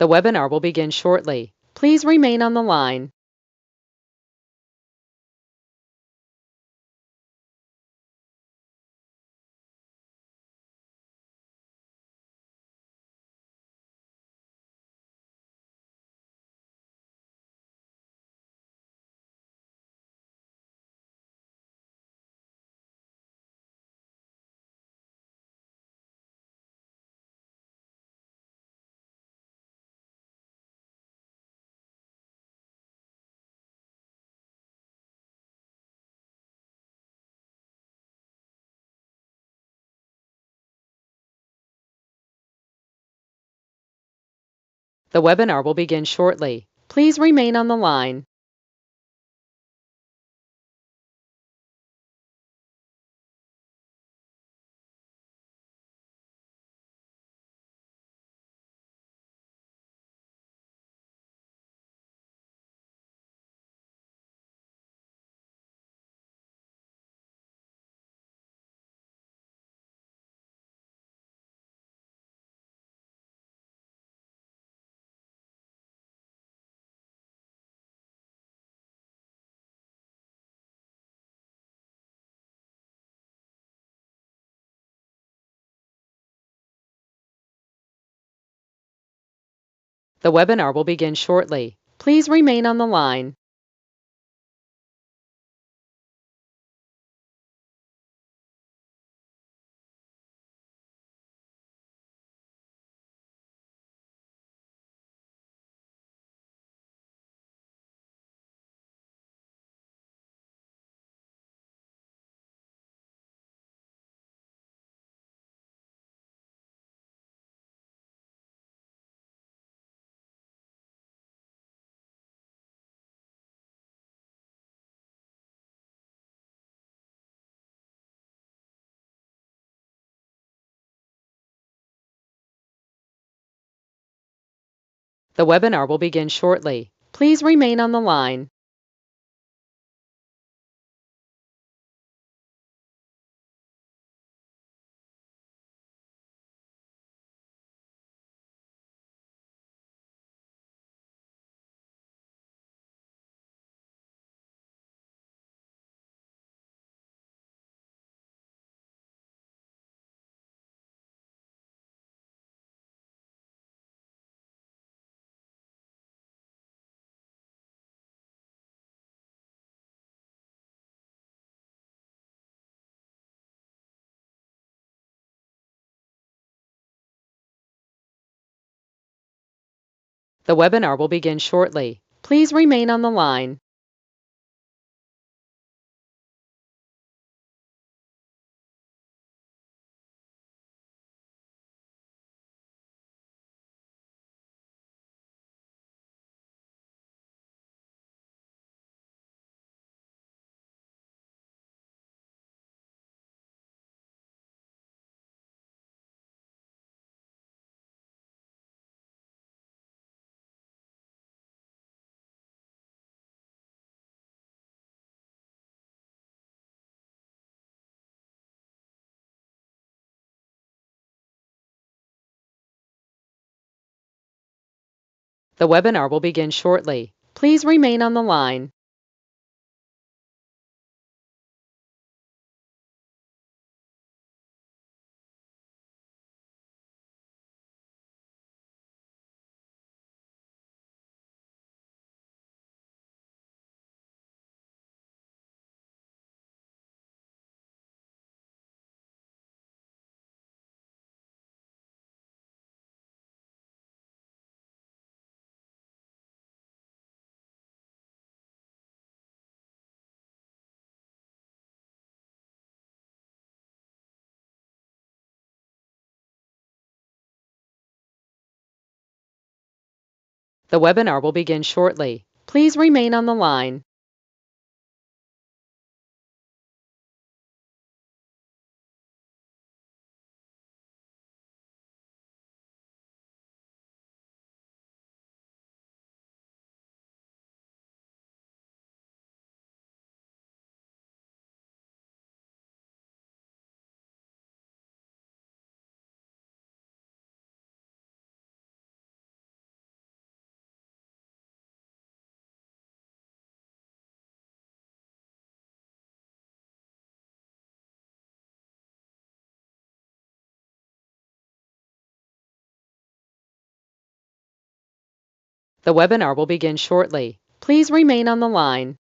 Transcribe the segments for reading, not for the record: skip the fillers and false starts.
The webinar will begin shortly. Please remain on the line. The webinar will begin shortly. Please remain on the line. The webinar will begin shortly. Please remain on the line. The webinar will begin shortly. Please remain on the line. The webinar will begin shortly. Please remain on the line. The webinar will begin shortly. Please remain on the line. The webinar will begin shortly. Please remain on the line. The webinar will begin shortly. Please remain on the line.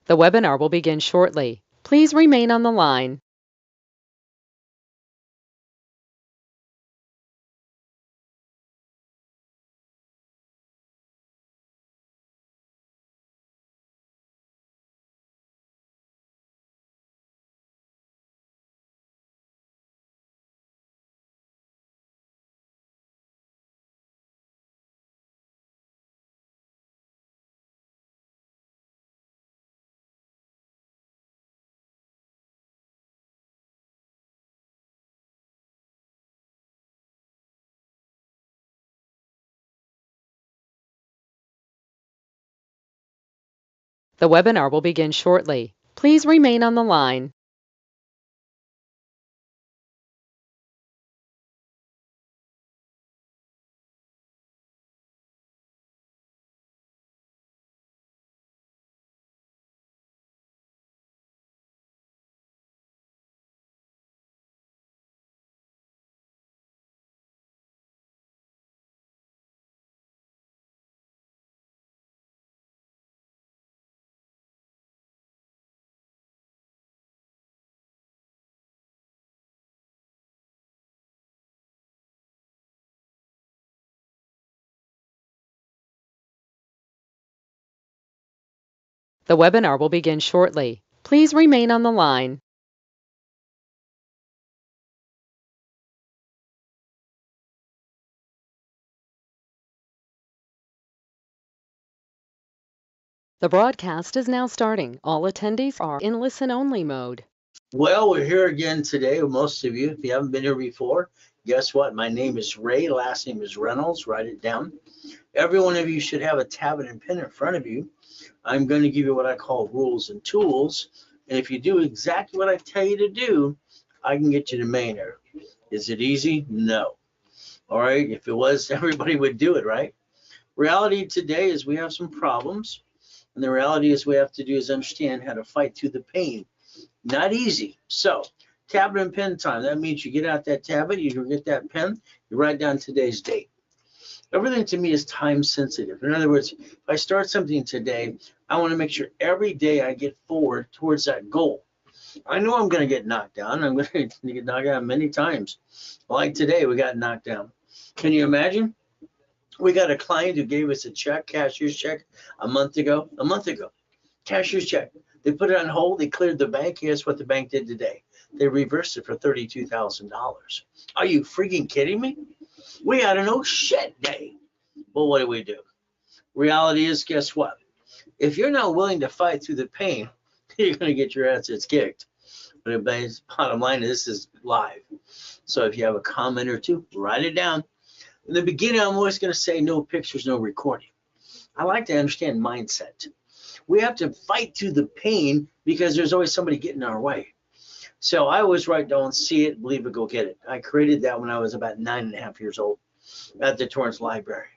The webinar will begin shortly. Please remain on the line. The webinar will begin shortly. Please remain on the line. The webinar will begin shortly. Please remain on the line. The broadcast is now starting. All attendees are in listen-only mode. Well, we're here again today with most of you. If you haven't been here before, guess what? My name is Ray. Last name is Reynolds. Write it down. Every one of you should have a tablet and pen in front of you. I'm going to give you what I call rules and tools. And if you do exactly what I tell you to do, I can get you to Maynard. Is it easy? No. All right. If it was, everybody would do it, right? Reality today is we have some problems. And the reality is we have to do is understand how to fight through the pain. Not easy. So, tablet and pen time. That means you get out that tablet, you get that pen, you write down today's date. Everything to me is time sensitive. In other words, if I start something today, I want to make sure every day I get forward towards that goal. I know I'm going to get knocked down. I'm going to get knocked down many times. Like today, we got knocked down. Can you imagine? We got a client who gave us a check, cashier's check, a month ago. Cashier's check. They put it on hold. They cleared the bank. Guess what the bank did today? They reversed it for $32,000. Are you freaking kidding me? We had an oh shit day. Well, what do? Reality is, guess what? If you're not willing to fight through the pain, you're going to get your assets kicked. But the bottom line is this is live. So if you have a comment or two, write it down. In the beginning, I'm always going to say no pictures, no recording. I like to understand mindset. We have to fight through the pain because there's always somebody getting in our way. So I always write down, see it, believe it, go get it. I created that when I was about 9.5 years old at the Torrance Library.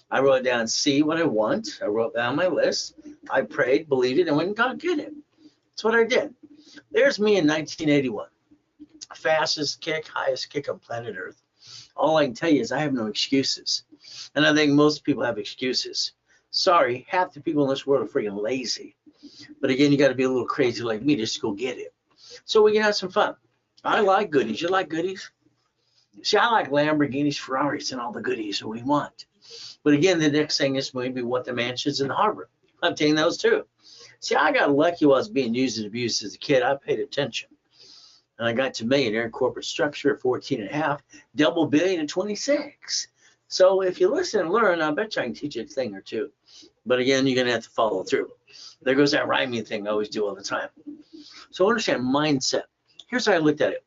I wrote down, see what I want. I wrote down my list. I prayed, believed it, and went and got get it. That's what I did. There's me in 1981. Fastest kick, highest kick on planet Earth. All I can tell you is I have no excuses. And I think most people have excuses. Sorry, half the people in this world are freaking lazy. But again, you got to be a little crazy like me just to go get it. So we can have some fun. I like goodies. You like goodies? See, I like Lamborghinis, Ferraris, and all the goodies that we want. But again, the next thing is maybe what the mansions in the harbor. I'm taking those too. See, I got lucky while I was being used and abused as a kid. I paid attention. And I got to millionaire in corporate structure at 14 and a half, double billion at 26. So if you listen and learn, I bet you I can teach you a thing or two. But again, you're going to have to follow through. There goes that rhyming thing I always do all the time. So understand mindset. Here's how I looked at it.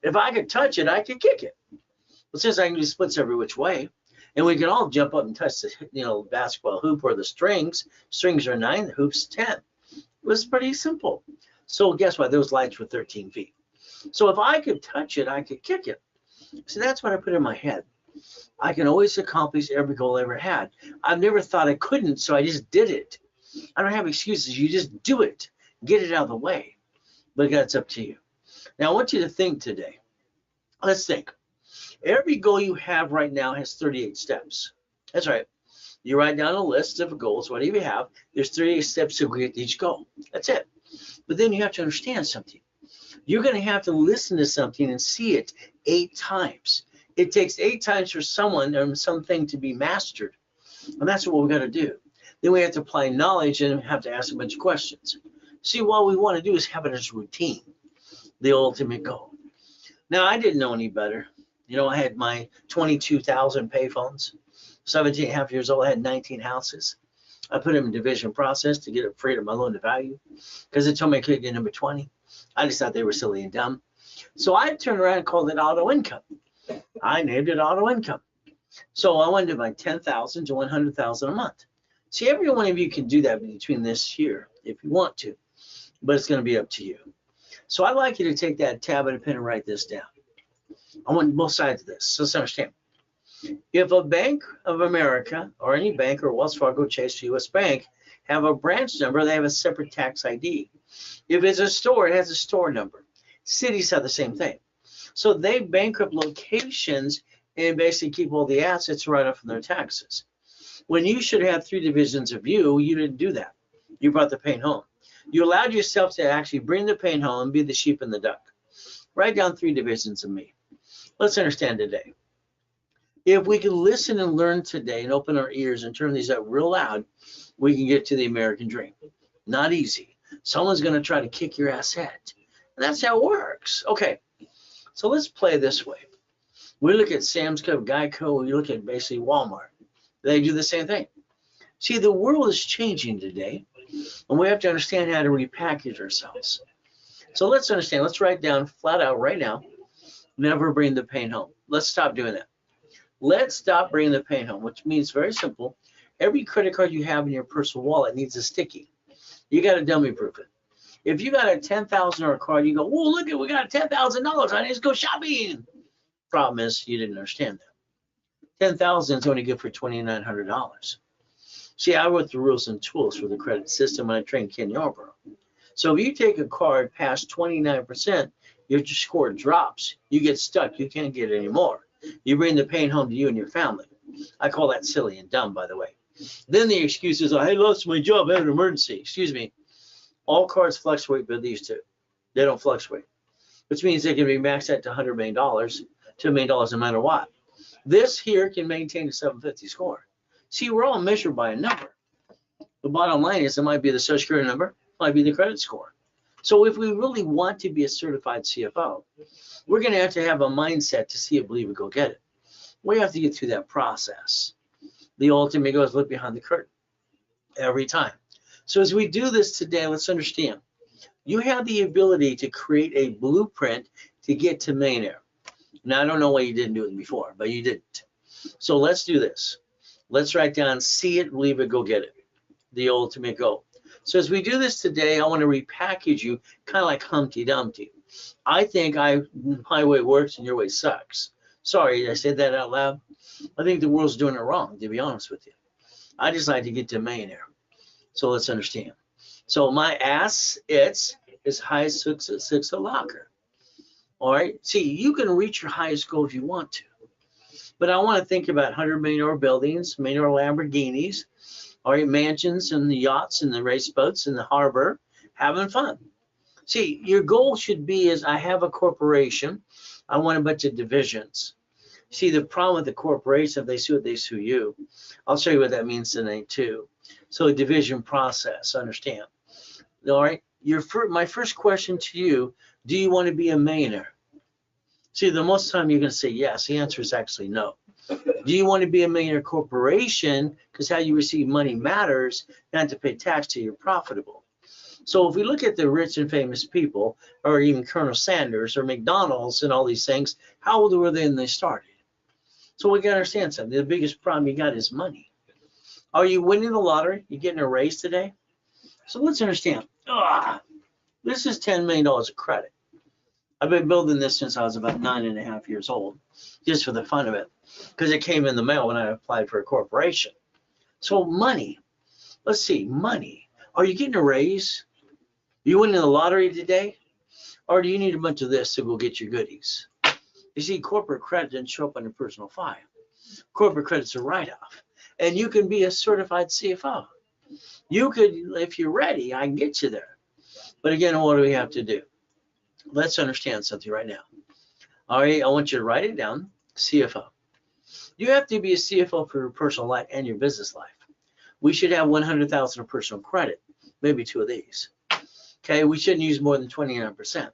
If I could touch it, I could kick it. But since I can do splits every which way, and we can all jump up and touch the basketball hoop or the strings. Strings are 9, the hoop's 10. It was pretty simple. So guess what? Those lights were 13 feet. So if I could touch it, I could kick it. So that's what I put in my head. I can always accomplish every goal I ever had. I've never thought I couldn't, so I just did it. I don't have excuses. You just do it. Get it out of the way. But that's up to you. Now, I want you to think today. Let's think. Every goal you have right now has 38 steps. That's right. You write down a list of goals, whatever you have. There's 38 steps to get each goal. That's it. But then you have to understand something. You're going to have to listen to something and see it 8 times. It takes 8 times for someone or something to be mastered. And that's what we've got to do. Then we have to apply knowledge and have to ask a bunch of questions. See, what we want to do is have it as routine, the ultimate goal. Now, I didn't know any better. I had my 22,000 payphones. 17 and a half years old, I had 19 houses. I put them in division process to get afraid of my loan to value because it told me I couldn't get number 20. I just thought they were silly and dumb. So I turned around and called it auto income. I named it auto income. So I wanted to buy 10,000 to 100,000 a month. See, every one of you can do that between this year if you want to, but it's going to be up to you. So I'd like you to take that tablet and pen and write this down. I want both sides of this. So let's understand. If a Bank of America or any bank or Wells Fargo, Chase, US Bank have a branch number, they have a separate tax ID. If it's a store, it has a store number. Cities have the same thing. So they bankrupt locations and basically keep all the assets right off from their taxes. When you should have 3 divisions of you didn't do that. You brought the pain home. You allowed yourself to actually bring the pain home and be the sheep and the duck. Write down 3 divisions of me. Let's understand today. If we can listen and learn today and open our ears and turn these up real loud, we can get to the American dream. Not easy. Someone's going to try to kick your ass head. And that's how it works. Okay, so let's play this way. We look at Sam's Club, Geico, we look at basically Walmart. They do the same thing. See, the world is changing today, and we have to understand how to repackage ourselves. So let's understand. Let's write down flat out right now, never bring the pain home. Let's stop doing that. Let's stop bringing the pain home, which means very simple. Every credit card you have in your personal wallet needs a sticky. You got to dummy proof it. If you got a $10,000 card, you go, whoa, look at, we got $10,000. I need to go shopping. Problem is, you didn't understand that. $10,000 is only good for $2,900. See, I wrote the rules and tools for the credit system when I trained Ken Yarborough. So if you take a card past 29%, your score drops. You get stuck. You can't get any more. You bring the pain home to you and your family. I call that silly and dumb, by the way. Then the excuse is, I lost my job, I had an emergency. Excuse me. All cards fluctuate, but these two, they don't fluctuate, which means they can be maxed out to $100 million, $2 million no matter what. This here can maintain a 750 score. See, we're all measured by a number. The bottom line is it might be the social security number, it might be the credit score. So if we really want to be a certified CFO, we're going to have a mindset to see it, believe it, go get it. We have to get through that process. The ultimate goes look behind the curtain every time. So as we do this today, let's understand. You have the ability to create a blueprint to get to millionaire. Now, I don't know why you didn't do it before, but you didn't. So let's do this. Let's write down, see it, believe it, go get it. The ultimate goal. So as we do this today, I want to repackage you kind of like Humpty Dumpty. I think my way works and your way sucks. Sorry, did I say that out loud? I think the world's doing it wrong, to be honest with you. I just like to get to millionaire. So let's understand. So my ass, it's as high as 6 a locker. All right. See, you can reach your highest goal if you want to. But I want to think about $100 million buildings, $1 million Lamborghinis, all right, mansions and the yachts and the race boats and the harbor, having fun. See, your goal should be is I have a corporation. I want a bunch of divisions. See, the problem with the corporation, if they sue it, they sue you. I'll show you what that means today too. So a division process, understand. All right, my first question to you, do you want to be a millionaire? See, the most time you're going to say yes. The answer is actually no. Do you want to be a millionaire corporation? Because how you receive money matters, not to pay tax till you're profitable. So if we look at the rich and famous people, or even Colonel Sanders or McDonald's and all these things, how old were they when they started? So we got to understand something. The biggest problem you got is money. Are you winning the lottery? You getting a raise today? So let's understand. This is $10 million of credit. I've been building this since I was about 9.5 years old, just for the fun of it, because it came in the mail when I applied for a corporation. So money. Let's see, money. Are you getting a raise? You winning the lottery today? Or do you need a bunch of this to go get your goodies? You see, corporate credit didn't show up on your personal file. Corporate credit's a write-off. And you can be a certified CFO. You could, if you're ready, I can get you there. But again, what do we have to do? Let's understand something right now. All right, I want you to write it down, CFO. You have to be a CFO for your personal life and your business life. We should have 100,000 of personal credit, maybe two of these. Okay, we shouldn't use more than 29%.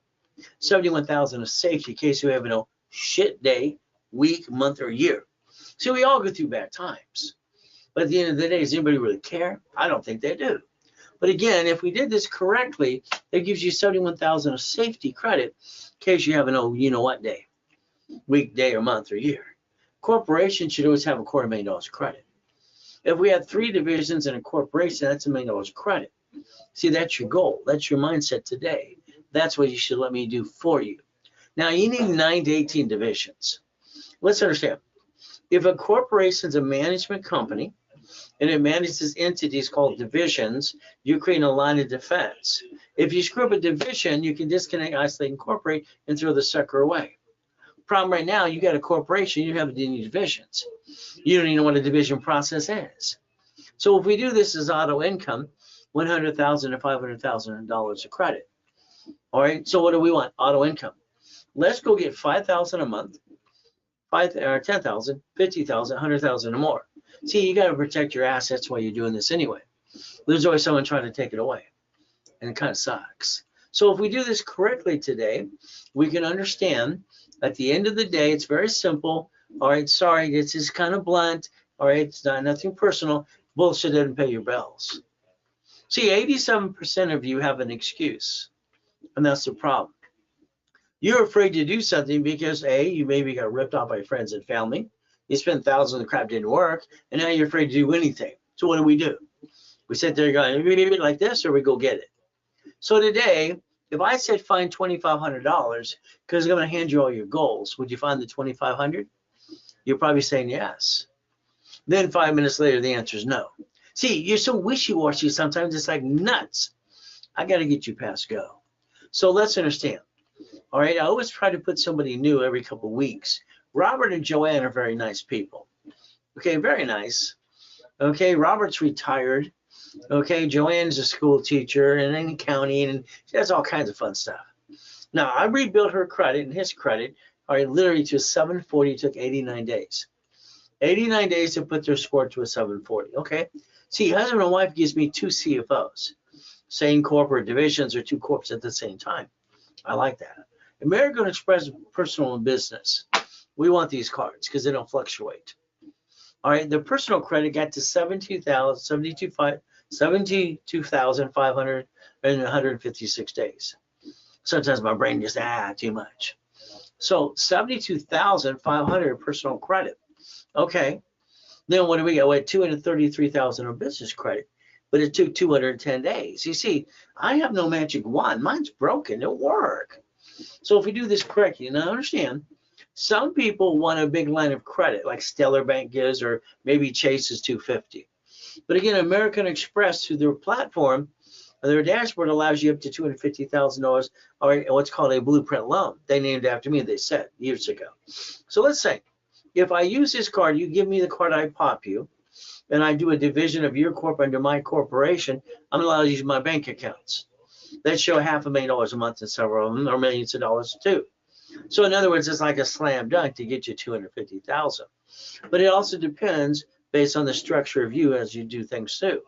71,000 of safety in case you have a shit day, week, month, or year. See, we all go through bad times. But at the end of the day, does anybody really care? I don't think they do. But again, if we did this correctly, it gives you 71,000 of safety credit in case you have an you know what day, week, day, or month, or year. Corporation should always have $250,000 of credit. If we had 3 divisions in a corporation, that's $1 million of credit. See, that's your goal. That's your mindset today. That's what you should let me do for you. Now, you need 9 to 18 divisions. Let's understand. If a corporation is a management company and it manages entities called divisions, you're creating a line of defense. If you screw up a division, you can disconnect, isolate, incorporate, and throw the sucker away. Problem right now, you got a corporation, you have any divisions. You don't even know what a division process is. So if we do this as auto income, $100,000 to $500,000 of credit. All right, so what do we want? Auto income. Let's go get $5,000 a month, 5 or 10,000, 50,000, 100,000 or more. See, you got to protect your assets while you're doing this anyway. There's always someone trying to take it away, and it kind of sucks. So if we do this correctly today, we can understand at the end of the day, it's very simple. All right, sorry, this is kind of blunt. All right, it's not nothing personal. Bullshit doesn't pay your bills. See, 87% of you have an excuse, and that's the problem. You're afraid to do something because A, you maybe got ripped off by friends and family. You spent thousands of crap, didn't work, and now you're afraid to do anything. So what do? We sit there going, maybe like this, or we go get it. So today, if I said find $2,500 because I'm going to hand you all your goals, would you find the $2,500? You're probably saying yes. Then 5 minutes later, the answer is no. See, you're so wishy-washy sometimes, it's like nuts. I got to get you past go. So let's understand. All right, I always try to put somebody new every couple of weeks. Robert and Joanne are very nice people. Okay, very nice. Okay, Robert's retired. Okay, Joanne's a school teacher and in accounting, and she does all kinds of fun stuff. Now, I rebuilt her credit and his credit, all right, literally to 740, took 89 days. 89 days to put their score to a 740, okay? See, husband and wife gives me 2 CFOs, same corporate divisions or 2 corps at the same time. I like that. American Express personal and business. We want these cards because they don't fluctuate. All right, the personal credit got to 72,500 in 156 days. Sometimes my brain just, too much. So 72,500 personal credit. Okay, then what do we got? We had 233,000 of business credit, but it took 210 days. You see, I have no magic wand. Mine's broken. It'll work. So if we do this correctly, now understand, some people want a big line of credit like Stellar Bank gives, or maybe Chase's 250. But again, American Express, through their platform, their dashboard allows you up to $250,000, or what's called a blueprint loan. They named after me, they said, years ago. So let's say, if I use this card, you give me the card, I pop you, and I do a division of your corp under my corporation, I'm allowed to use my bank accounts. That show $500,000 a month in several of them, or millions of dollars too. So in other words, it's like a slam dunk to get you 250,000. But it also depends based on the structure of you as you do things too.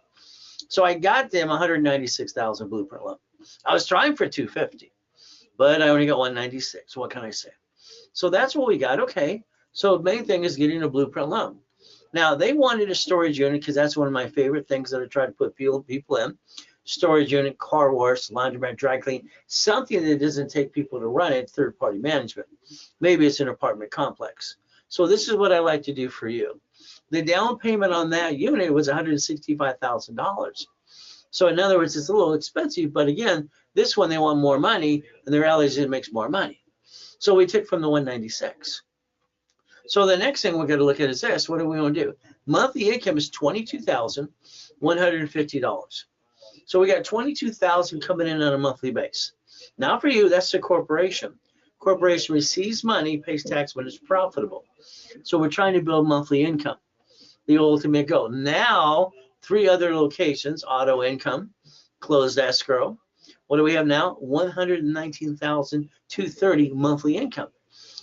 So I got them 196,000 blueprint loan. I was trying for 250, but I only got 196. What can I say? So that's what we got. Okay. So the main thing is getting a blueprint loan. Now, they wanted a storage unit because that's one of my favorite things that I try to put people in. Storage unit, car wash, laundromat, dry clean, something that doesn't take people to run it, third-party management. Maybe it's an apartment complex. So this is what I like to do for you. The down payment on that unit was $165,000. So in other words, it's a little expensive, but again, this one they want more money, and the reality is it makes more money. So we took from the 196. So the next thing we're going to look at is this. What do we want to do? Monthly income is $22,150. So we got $22,000 coming in on a monthly base. Now for you, that's the corporation. Corporation receives money, pays tax when it's profitable. So we're trying to build monthly income, the ultimate goal. Now, 3 other locations, auto income, closed escrow. What do we have now? $119,230 monthly income.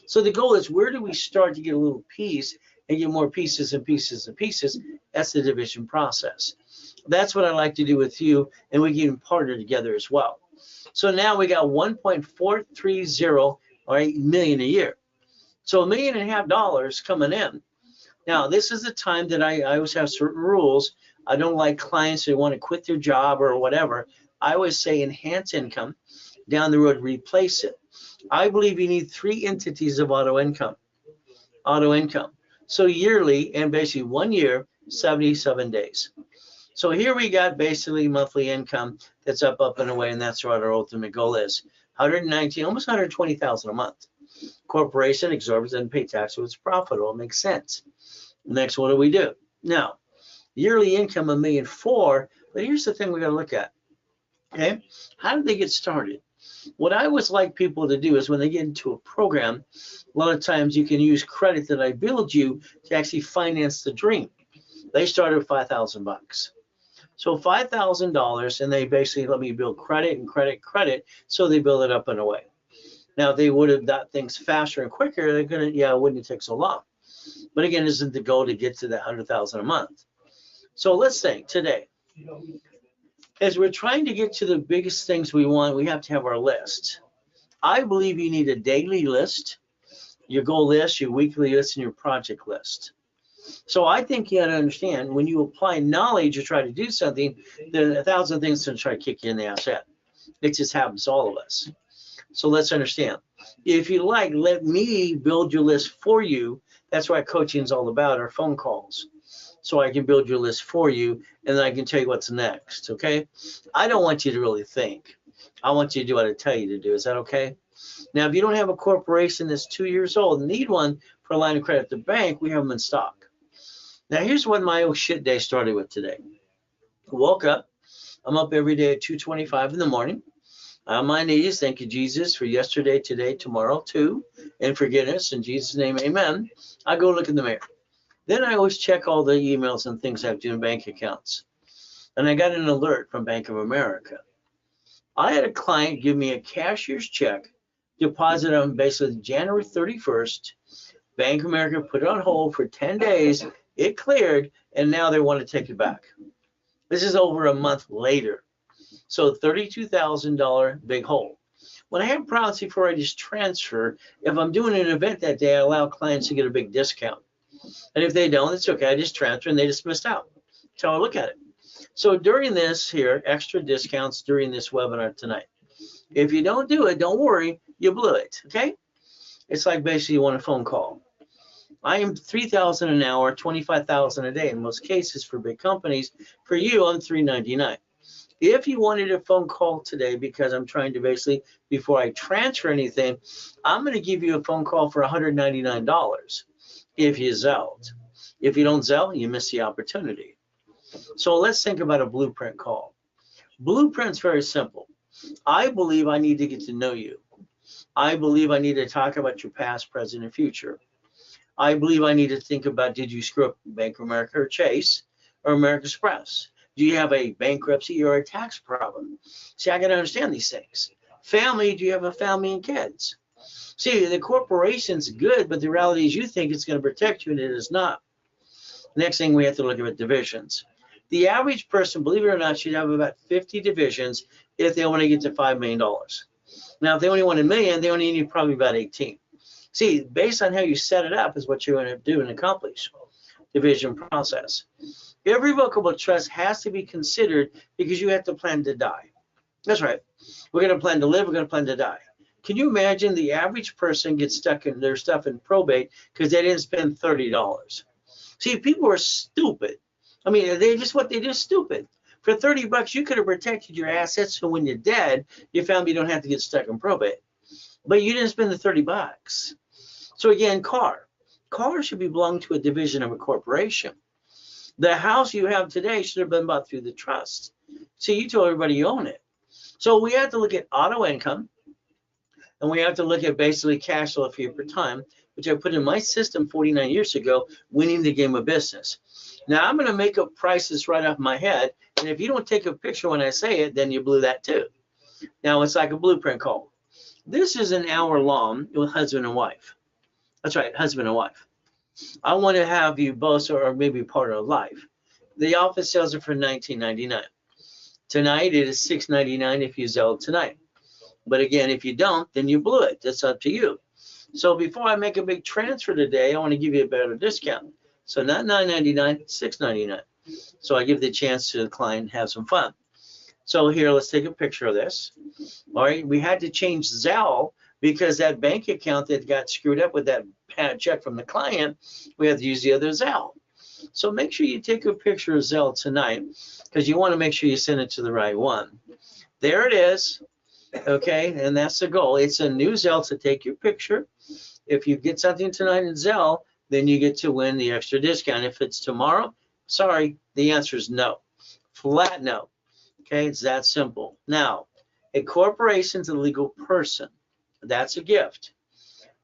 So the goal is, where do we start to get a little piece and get more pieces and pieces and pieces? That's the division process. That's what I like to do with you, and we can partner together as well. So now we got 1.430 million a year. So $1.5 million coming in. Now, this is the time that I always have certain rules. I don't like clients who want to quit their job or whatever. I always say enhance income. Down the road, replace it. I believe you need 3 entities of auto income. So yearly, and basically 1 year, 77 days. So here we got basically monthly income that's up and away, and that's what our ultimate goal is. 119, almost 120,000 a month. Corporation exorbitant, pay tax, so it's profitable. It makes sense. Next, what do we do? Now, yearly income $1.4 million, but here's the thing we got to look at. Okay, how did they get started? What I always like people to do is when they get into a program, a lot of times you can use credit that I build you to actually finance the dream. They started with $5,000. So $5,000, and they basically let me build credit and credit, so they build it up and away. Now, if they would have done things faster and quicker, they're gonna, it wouldn't take so long. But again, isn't the goal to get to that 100,000 a month? So let's think today, as we're trying to get to the biggest things we want, we have to have our list. I believe you need a daily list, your goal list, your weekly list, and your project list. So I think you got to understand, when you apply knowledge or try to do something, there are 1,000 things to try to kick you in the ass at. It just happens to all of us. So let's understand. If you like, let me build your list for you. That's what coaching is all about, our phone calls. So I can build your list for you, and then I can tell you what's next, okay? I don't want you to really think. I want you to do what I tell you to do. Is that okay? Now, if you don't have a corporation that's 2 years old and need one for a line of credit at the bank, we have them in stock. Now, here's what my old shit day started with today. I woke up. I'm up every day at 2:25 in the morning. On my knees, thank you, Jesus, for yesterday, today, tomorrow, too, and forgiveness. In Jesus' name, amen. I go look in the mirror. Then I always check all the emails and things I have to do in bank accounts. And I got an alert from Bank of America. I had a client give me a cashier's check, deposit on basically January 31st. Bank of America put it on hold for 10 days. It cleared, and now they want to take it back. This is over a month later. So $32,000 big hole. When I have policy for I just transfer, if I'm doing an event that day, I allow clients to get a big discount. And if they don't, it's okay. I just transfer and they just missed out. That's how I look at it. So during this here, extra discounts during this webinar tonight. If you don't do it, don't worry, you blew it, okay? It's like basically you want a phone call. I am $3,000 an hour, $25,000 a day in most cases for big companies. For you, I'm $399. If you wanted a phone call today, because I'm trying to basically, before I transfer anything, I'm going to give you a phone call for $199 if you Zelled. If you don't Zell, you miss the opportunity. So let's think about a blueprint call. Blueprint's very simple. I believe I need to get to know you. I believe I need to talk about your past, present, and future. I believe I need to think about, did you screw up Bank of America or Chase or American Express? Do you have a bankruptcy or a tax problem? See, I got to understand these things. Family, do you have a family and kids? See, the corporation's good, but the reality is you think it's going to protect you, and it is not. Next thing, we have to look at divisions. The average person, believe it or not, should have about 50 divisions if they want to get to $5 million. Now, if they only want $1 million, they only need probably about 18. See, based on how you set it up is what you're going to do and accomplish. Division process. Irrevocable trust has to be considered because you have to plan to die. That's right. We're going to plan to live. We're going to plan to die. Can you imagine the average person gets stuck in their stuff in probate because they didn't spend $30? See, people are stupid. I mean, they just what they do stupid. For $30, you could have protected your assets, so when you're dead, your family don't have to get stuck in probate. But you didn't spend the $30. So again, car should be belong to a division of a corporation. The house you have today should have been bought through the trust. See, you told everybody you own it. So we have to look at auto income, and we have to look at basically cash flow fee per time, which I put in my system 49 years ago, winning the game of business. Now I'm going to make up prices right off my head, and if you don't take a picture when I say it, then you blew that too. Now it's like a blueprint call. This is an hour long with husband and wife. That's right, husband and wife. I want to have you both, or maybe part of life. The office sells it for $19.99. Tonight it is $6.99 if you sell it tonight. But again, if you don't, then you blew it. That's up to you. So before I make a big transfer today, I want to give you a better discount. So not $9.99, $6.99. So I give the chance to the client to have some fun. So here, let's take a picture of this. All right, we had to change Zelle because that bank account that got screwed up with that check from the client, we have to use the other Zelle. So make sure you take a picture of Zelle tonight because you want to make sure you send it to the right one. There it is. Okay, and that's the goal. It's a new Zelle to take your picture. If you get something tonight in Zelle, then you get to win the extra discount. If it's tomorrow, sorry, the answer is no. Flat no. Okay, it's that simple. Now, a corporation's a legal person. That's a gift.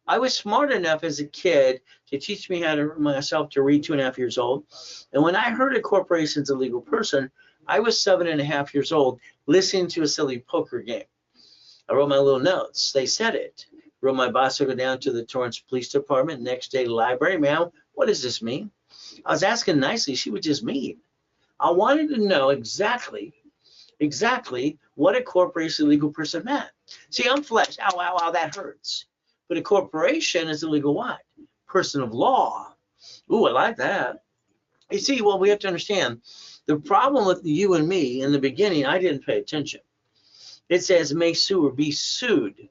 I was smart enough as a kid to teach me myself to read 2.5 years old. And when I heard a corporation's a legal person, I was 7.5 years old listening to a silly poker game. I wrote my little notes. They said it. Wrote my boss to go down to the Torrance Police Department. Next day, library. Ma'am, what does this mean? I was asking nicely. She was just mean. I wanted to know exactly what a corporation legal person meant. See, I'm flesh. Ow, ow, ow, that hurts. But a corporation is a legal what? Person of law. Ooh, I like that. You see, well, we have to understand the problem with you and me in the beginning, I didn't pay attention. It says may sue or be sued.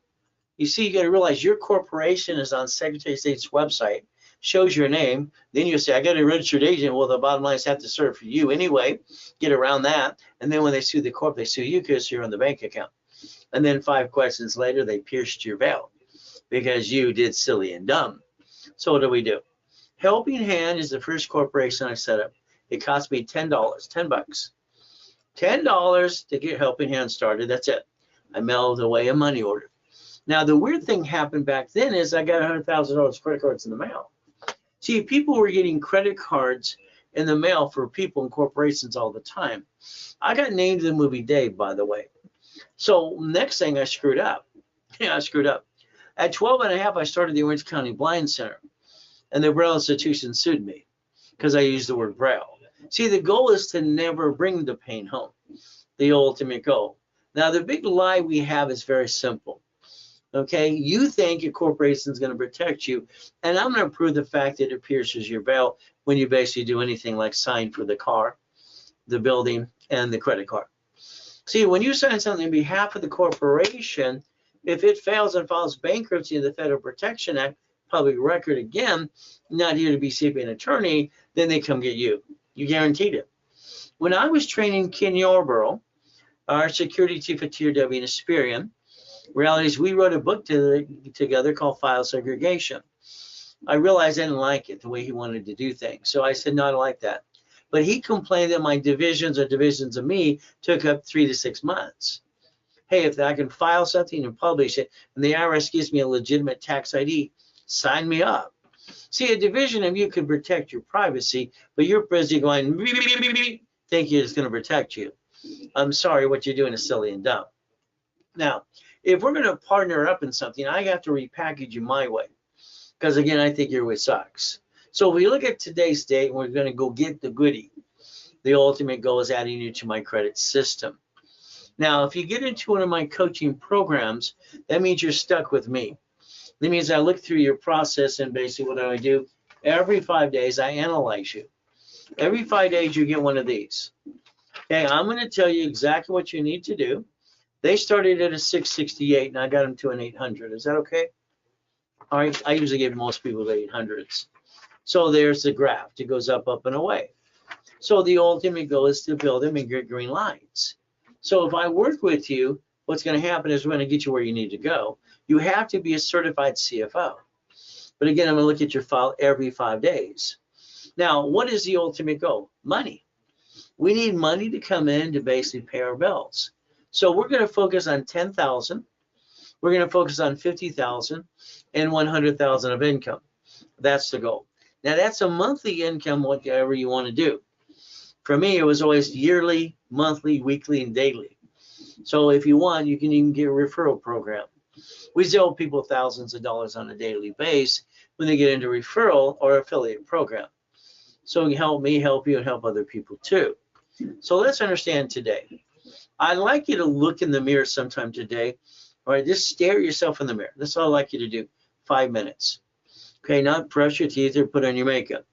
You see, you got to realize your corporation is on Secretary of State's website, shows your name. Then you say, I got a registered agent. Well, the bottom line is have to serve for you anyway, get around that. And then when they sue the corp, they sue you because you're on the bank account. And then 5 questions later, they pierced your veil because you did silly and dumb. So what do we do? Helping Hand is the first corporation I set up. It cost me $10, $10. $10 to get Helping Hand started. That's it. I mailed away a money order. Now, the weird thing happened back then is I got $100,000 credit cards in the mail. See, people were getting credit cards in the mail for people and corporations all the time. I got named in the movie Dave, by the way. So next thing I screwed up. Yeah, I screwed up. At 12 and a half, I started the Orange County Blind Center. And the Braille Institution sued me because I used the word Braille. See, the goal is to never bring the pain home. The ultimate goal. Now, the big lie we have is very simple. Okay, you think a corporation is going to protect you, and I'm going to prove the fact that it pierces your veil when you basically do anything like sign for the car, the building, and the credit card. See, when you sign something on behalf of the corporation, if it fails and files bankruptcy in the Federal Protection Act, public record again, not here to be seeking an attorney, then they come get you. You guaranteed it. When I was training Ken Yarborough, our security chief at TRW and Asperian, reality is we wrote a book together called File Segregation. I realized I didn't like it, the way he wanted to do things. So I said, no, I don't like that. But he complained that my divisions of me took up 3 to 6 months. Hey, if I can file something and publish it, and the IRS gives me a legitimate tax ID, sign me up. See, a division of you can protect your privacy, but you're busy going, think it's going to protect you. I'm sorry, what you're doing is silly and dumb. Now, if we're going to partner up in something, I have to repackage you my way. Because again, I think your way sucks. So if we look at today's date, we're going to go get the goodie. The ultimate goal is adding you to my credit system. Now, if you get into one of my coaching programs, that means you're stuck with me. That means I look through your process, and basically what do? Every 5 days, I analyze you. Every 5 days, you get one of these. Okay, I'm going to tell you exactly what you need to do. They started at a 668, and I got them to an 800. Is that okay? All right, I usually give most people the 800s. So there's the graph. It goes up, up, and away. So the ultimate goal is to build them and get green lights. So if I work with you, what's going to happen is we're going to get you where you need to go. You have to be a certified CFO. But again, I'm going to look at your file every 5 days. Now, what is the ultimate goal? Money. We need money to come in to basically pay our bills. So we're going to focus on 10,000. We're going to focus on 50,000 and 100,000 of income. That's the goal. Now that's a monthly income, whatever you want to do. For me, it was always yearly, monthly, weekly, and daily. So if you want, you can even get a referral program. We sell people thousands of dollars on a daily basis when they get into referral or affiliate program. So you help me, help you, and help other people too. So let's understand today. I'd like you to look in the mirror sometime today. All right, just stare at yourself in the mirror. That's all I'd like you to do. 5 minutes. Okay, not brush your teeth or put on your makeup.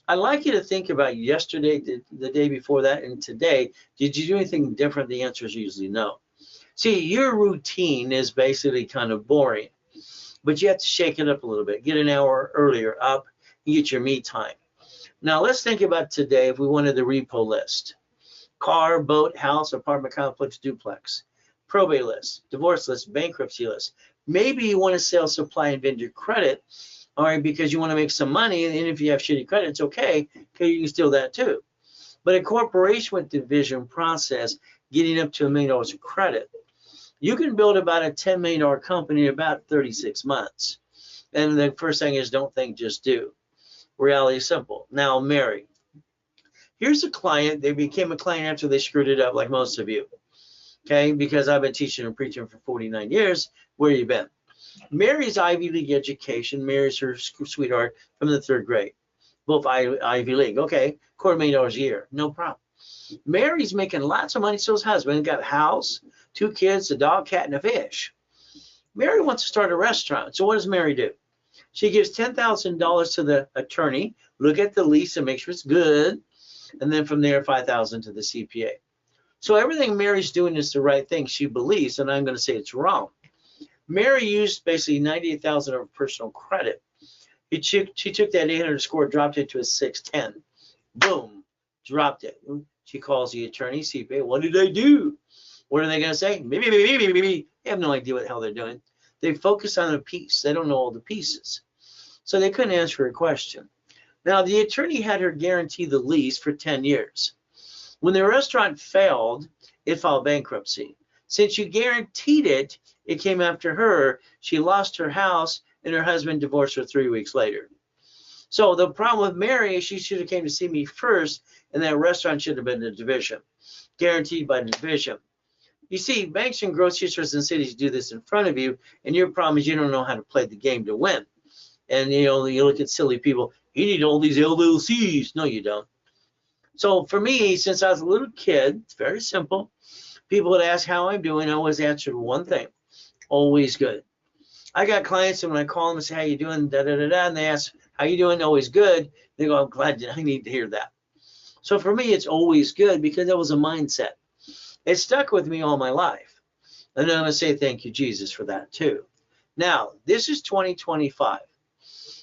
I'd like you to think about yesterday, the day before that, and today. Did you do anything different? The answer is usually no. See, your routine is basically kind of boring, but you have to shake it up a little bit. Get an hour earlier up and get your me time. Now, let's think about today if we wanted the repo list. Car, boat, house, apartment complex, duplex. Probate list, divorce list, bankruptcy list. Maybe you want to sell supply and vendor credit, all right, because you want to make some money, and if you have shitty credit, it's okay, because you can steal that too. But a corporation with division process, getting up to $1 million of credit, you can build about a $10 million company in about 36 months. And the first thing is don't think, just do. Reality is simple. Now, Mary. Here's a client. They became a client after they screwed it up, like most of you. Okay, because I've been teaching and preaching for 49 years. Where you been? Mary's Ivy League education marries her sweetheart from the 3rd grade. Both Ivy League. Okay, $250,000 a year. No problem. Mary's making lots of money, so his husband. Got a house, 2 kids, a dog, cat, and a fish. Mary wants to start a restaurant. So what does Mary do? She gives $10,000 to the attorney, look at the lease and make sure it's good, and then from there, $5,000 to the CPA. So everything Mary's doing is the right thing, she believes, and I'm going to say it's wrong. Mary used basically $98,000 of personal credit. She took that 800 score, dropped it to a 610. Boom, dropped it. She calls the attorney, CPA, what did I do? What are they going to say? Maybe. They have no idea what the hell they're doing. They focus on a piece. They don't know all the pieces. So they couldn't answer her question. Now, the attorney had her guarantee the lease for 10 years. When the restaurant failed, it filed bankruptcy. Since you guaranteed it, it came after her. She lost her house, and her husband divorced her 3 weeks later. So the problem with Mary is she should have came to see me first, and that restaurant should have been a division, guaranteed by the division. You see, banks and grocery stores and cities do this in front of you, and your problem is you don't know how to play the game to win. And you look at silly people, you need all these LLCs. No, you don't. So for me, since I was a little kid, it's very simple. People would ask how I'm doing. I always answered one thing, always good. I got clients, and when I call them and say, how you doing, and they ask, how you doing, always good. They go, I'm glad I need to hear that. So for me, it's always good because that was a mindset. It stuck with me all my life. And I'm going to say thank you, Jesus, for that too. Now, this is 2025.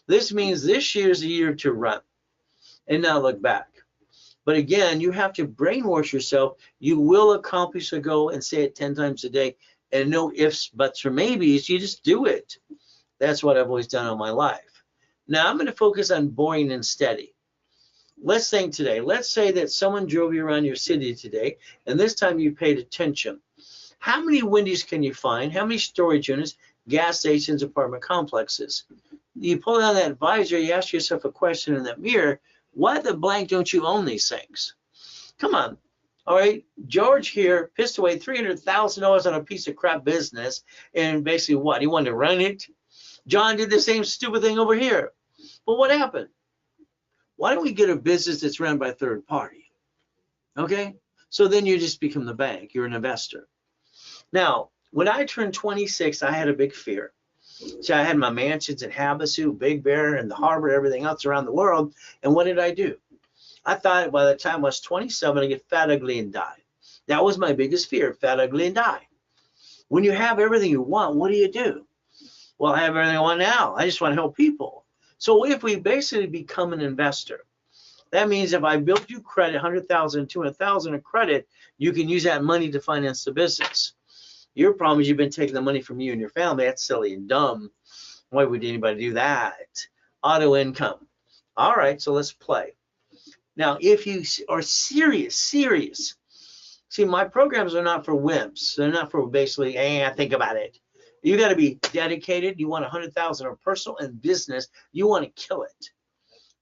This means this year's the year to run and not look back. But again, you have to brainwash yourself. You will accomplish a goal and say it 10 times a day. And no ifs, buts, or maybes. You just do it. That's what I've always done all my life. Now, I'm going to focus on boring and steady. Let's think today. Let's say that someone drove you around your city today, and this time you paid attention. How many Wendy's can you find? How many storage units, gas stations, apartment complexes? You pull down that visor, you ask yourself a question in that mirror, why the blank don't you own these things? Come on. All right, George here pissed away $300,000 on a piece of crap business, and basically what? He wanted to run it. John did the same stupid thing over here. But what happened? Why don't we get a business that's run by a third party? Okay, so then you just become the bank. You're an investor. Now, when I turned 26, I had a big fear. See, I had my mansions in Havasu, Big Bear, and the harbor, everything else around the world. And what did I do? I thought by the time I was 27, I'd get fat, ugly, and die. That was my biggest fear, fat, ugly, and die. When you have everything you want, what do? Well, I have everything I want now. I just want to help people. So if we basically become an investor, that means if I build you credit, 100,000, 200,000 of credit, you can use that money to finance the business. Your problem is you've been taking the money from you and your family. That's silly and dumb. Why would anybody do that? Auto income. All right, so let's play. Now, if you are serious, see, my programs are not for wimps. They're not for basically, I think about it. You got to be dedicated. You want 100,000 of personal and business. You want to kill it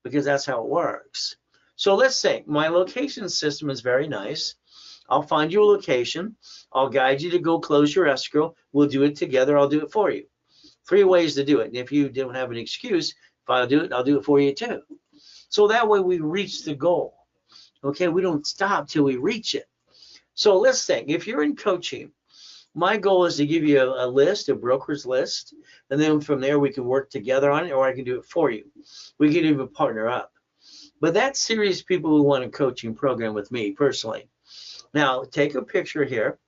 because that's how it works. So let's say my location system is very nice. I'll find you a location. I'll guide you to go close your escrow. We'll do it together. I'll do it for you. 3 ways to do it. And if you don't have an excuse, if I'll do it, I'll do it for you too. So that way we reach the goal. Okay, we don't stop till we reach it. So let's think, if you're in coaching, my goal is to give you a list, a broker's list, and then from there we can work together on it, or I can do it for you. We can even partner up. But that's serious people who want a coaching program with me personally. Now, take a picture here.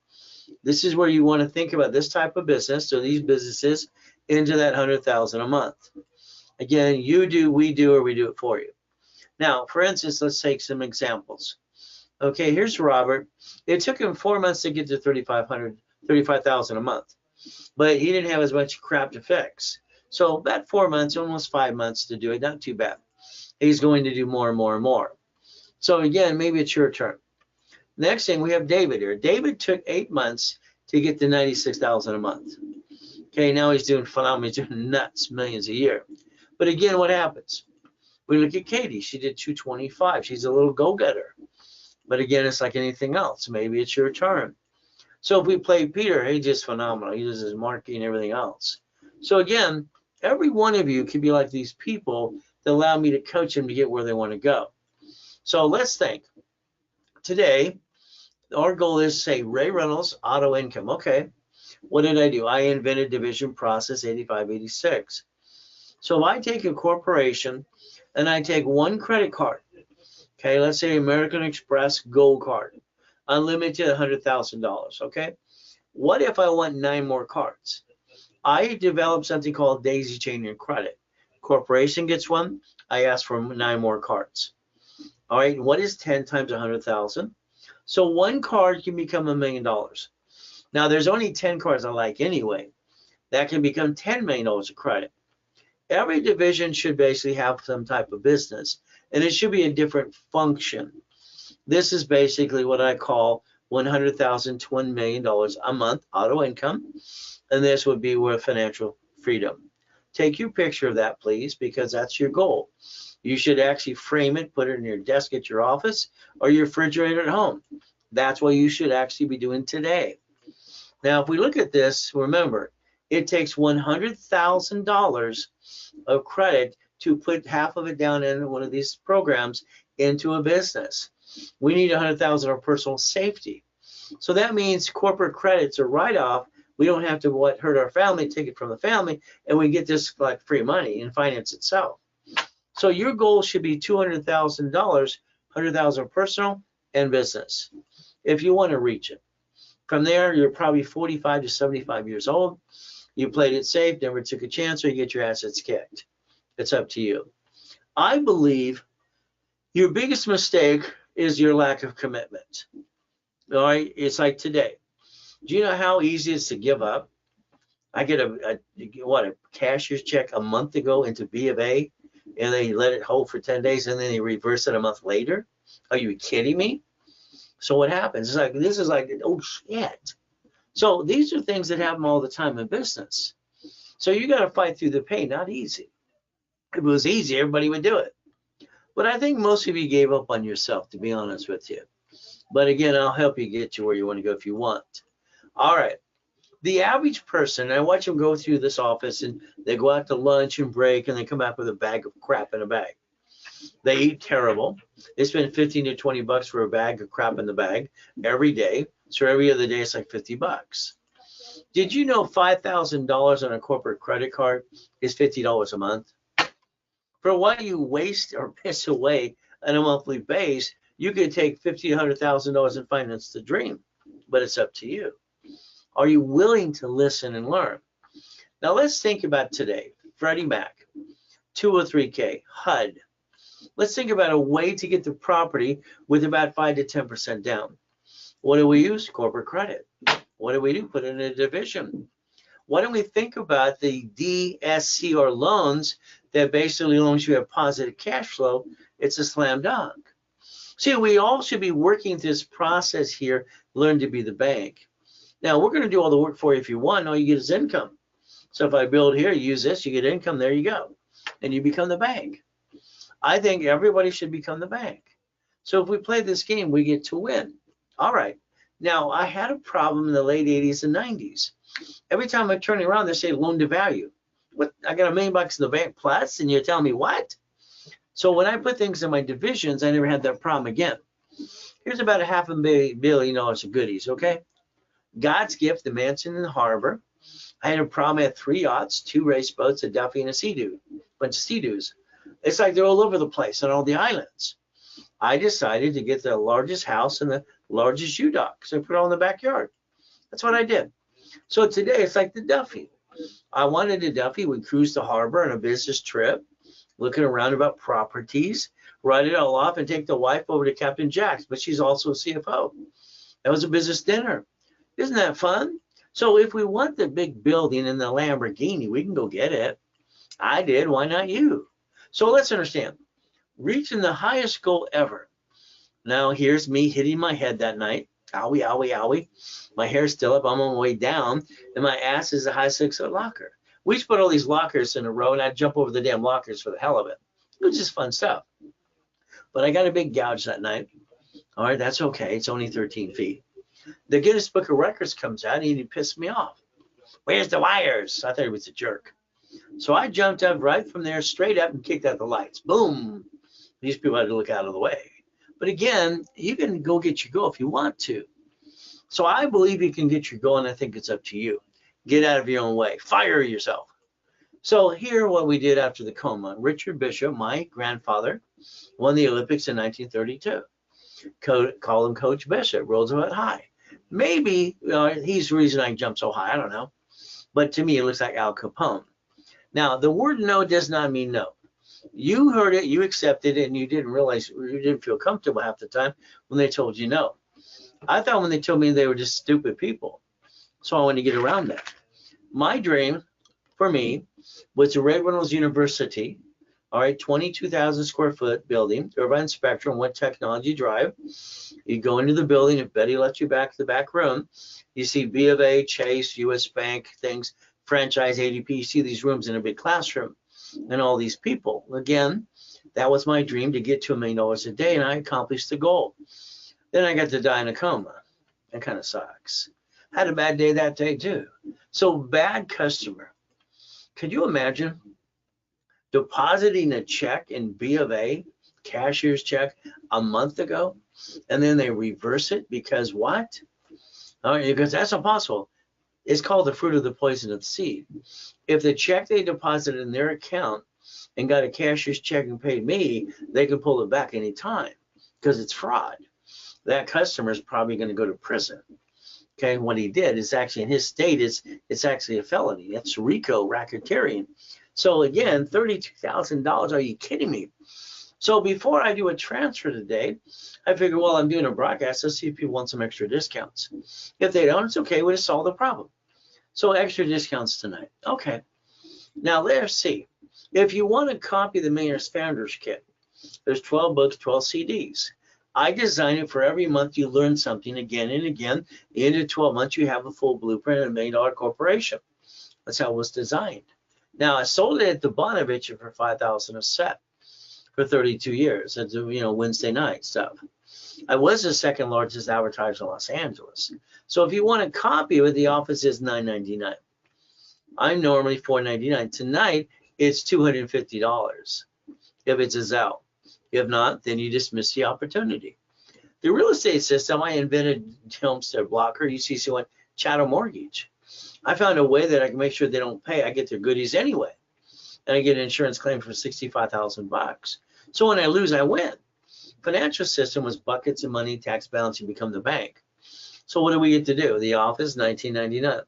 This is where you want to think about this type of business, so these businesses into that 100,000 a month. Again, you do, we do, or we do it for you. Now, for instance, let's take some examples. Okay, here's Robert. It took him 4 months to get to 35,000 a month, but he didn't have as much crap to fix. So about 4 months, almost 5 months to do it, not too bad. He's going to do more and more and more. So again, maybe it's your turn. Next thing, we have David here. David took 8 months to get to 96,000 a month. Okay, now he's doing phenomenal. He's doing nuts, millions a year. But again, what happens? We look at Katie. She did 225. She's a little go-getter. But again, it's like anything else. Maybe it's your turn. So if we play Peter, he's just phenomenal. He does his marketing and everything else. So again, every one of you can be like these people that allow me to coach them to get where they want to go. So let's think. Today, our goal is, say, Ray Reynolds, auto income. Okay, what did I do? I invented division process 8586. So if I take a corporation and I take one credit card, okay, let's say American Express Gold Card, unlimited $100,000, okay? What if I want 9 more cards? I developed something called daisy chaining credit. Corporation gets one, I ask for 9 more cards. All right, what is 10 times 100,000? So one card can become $1 million. Now there's only 10 cards I like anyway. That can become $10 million of credit. Every division should basically have some type of business, and it should be a different function. This is basically what I call 100,000 to $1 million a month auto income, and this would be where financial freedom. Take your picture of that, please, because that's your goal. You should actually frame it, put it in your desk at your office or your refrigerator at home. That's what you should actually be doing today. Now, if we look at this, remember, it takes $100,000 of credit to put half of it down in one of these programs into a business. We need 100,000 of personal safety. So that means corporate credits are write-off. We don't have to hurt our family, take it from the family, and we get this like free money and finance itself. So your goal should be $200,000, 100,000 personal and business, if you want to reach it. From there, you're probably 45 to 75 years old. You played it safe, never took a chance, or you get your assets kicked. It's up to you. I believe your biggest mistake is your lack of commitment. All right, it's like today. Do you know how easy it is to give up? I get a cashier's check a month ago into B of A, and they let it hold for 10 days, and then they reverse it a month later. Are you kidding me? So what happens? It's like, this is like, oh shit. So these are things that happen all the time in business. So you got to fight through the pain. Not easy. If it was easy, everybody would do it. But I think most of you gave up on yourself, to be honest with you. But again, I'll help you get to where you want to go if you want. All right. The average person, I watch them go through this office and they go out to lunch and break and they come back with a bag of crap in a bag. They eat terrible. They spend 15 to 20 bucks for a bag of crap in the bag every day. So every other day it's like 50 bucks. Did you know $5,000 on a corporate credit card is $50 a month? For what you waste or piss away on a monthly base, you could take $50,000 to $100,000 and finance the dream, but it's up to you. Are you willing to listen and learn? Now let's think about today. Freddie Mac, 203K, HUD. Let's think about a way to get the property with about 5 to 10% down. What do we use? Corporate credit. What do we do? Put it in a division. Why don't we think about the DSC or loans that basically loans you have positive cash flow? It's a slam dunk. See, we all should be working this process here, learn to be the bank. Now, we're going to do all the work for you if you want. All you get is income. So if I build here, use this, you get income, there you go. And you become the bank. I think everybody should become the bank. So if we play this game, we get to win. All right. Now, I had a problem in the late 80s and 90s. Every time I turn around, they say loan to value. What? I got $1 million in the bank plus, and you're telling me what? So when I put things in my divisions, I never had that problem again. Here's about $500 million of goodies, okay? God's gift, the mansion in the harbor. I had a problem. I had 3 yachts, 2 race boats, a Duffy, and a Sea-Doo, bunch of Sea-Doos. It's like they're all over the place on all the islands. I decided to get the largest house and the largest U-Dock, so I put it all in the backyard. That's what I did. So today it's like the Duffy. I wanted a Duffy. We cruise the harbor on a business trip, looking around about properties, write it all off, and take the wife over to Captain Jack's, but she's also a CFO. That was a business dinner. Isn't that fun? So if we want the big building in the Lamborghini, we can go get it. I did. Why not you? So let's understand. Reaching the highest goal ever. Now here's me hitting my head that night. Owie, owie, owie. My hair's still up. I'm on my way down, and my ass is a high 6-foot locker. We used to put all these lockers in a row, and I'd jump over the damn lockers for the hell of it. It was just fun stuff. But I got a big gouge that night. All right, that's okay. It's only 13 feet. The Guinness Book of Records comes out, and he pissed me off. Where's the wires? I thought he was a jerk. So I jumped up right from there, straight up, and kicked out the lights. Boom. These people had to look out of the way. But again, you can go get your goal if you want to. So I believe you can get your goal, and I think it's up to you. Get out of your own way. Fire yourself. So here what we did after the coma. Richard Bishop, my grandfather, won the Olympics in 1932. Call him Coach Bishop, Roosevelt High. Maybe he's the reason I jumped so high. I don't know. But to me, it looks like Al Capone. Now, the word no does not mean no. You heard it, you accepted it, and you didn't realize, you didn't feel comfortable half the time when they told you no. I thought when they told me they were just stupid people. So I wanted to get around that. My dream, for me, was the Red Reynolds University, all right, 22,000 square foot building, Irvine Spectrum, What Technology Drive. You go into the building, if Betty lets you back to the back room, you see B of A, Chase, US Bank, things, franchise, ADP, you see these rooms in a big classroom and all these people. Again, that was my dream, to get to $1 million a day, and I accomplished the goal. Then I got to die in a coma. That kind of sucks. Had a bad day that day too. So bad customer. Could you imagine depositing a check in B of A, cashier's check, a month ago, and then they reverse it because what? Because that's impossible. It's called the fruit of the poison of the seed. If the check they deposited in their account and got a cashier's check and paid me, they can pull it back anytime because it's fraud. That customer is probably going to go to prison. Okay, what he did is actually in his state, it's actually a felony. That's RICO, racketeering. So again, $32,000. Are you kidding me? So before I do a transfer today, I figure, well, I'm doing a broadcast. Let's see if people want some extra discounts. If they don't, it's okay. We'll just solve the problem. So extra discounts tonight. Okay. Now let's see. If you want to copy the Millionaire's Founders Kit, there's 12 books, 12 CDs. I designed it for every month you learn something again and again. At the end of 12 months, you have a full blueprint of $1 million corporation. That's how it was designed. Now, I sold it at the Bonavitcher for $5,000 a set for 32 years. It's, Wednesday night stuff. I was the second largest advertiser in Los Angeles. So if you want a copy of it, the office is $9.99. I'm normally $4.99. Tonight, it's $250 if it's a Zelle. If not, then you just miss the opportunity. The real estate system, I invented Homestead Blocker, UCC1, Chattel Mortgage. I found a way that I can make sure they don't pay. I get their goodies anyway, and I get an insurance claim for $65,000. So when I lose, I win. Financial system was buckets of money, tax balance, you become the bank. So what do we get to do? The office, $19.99.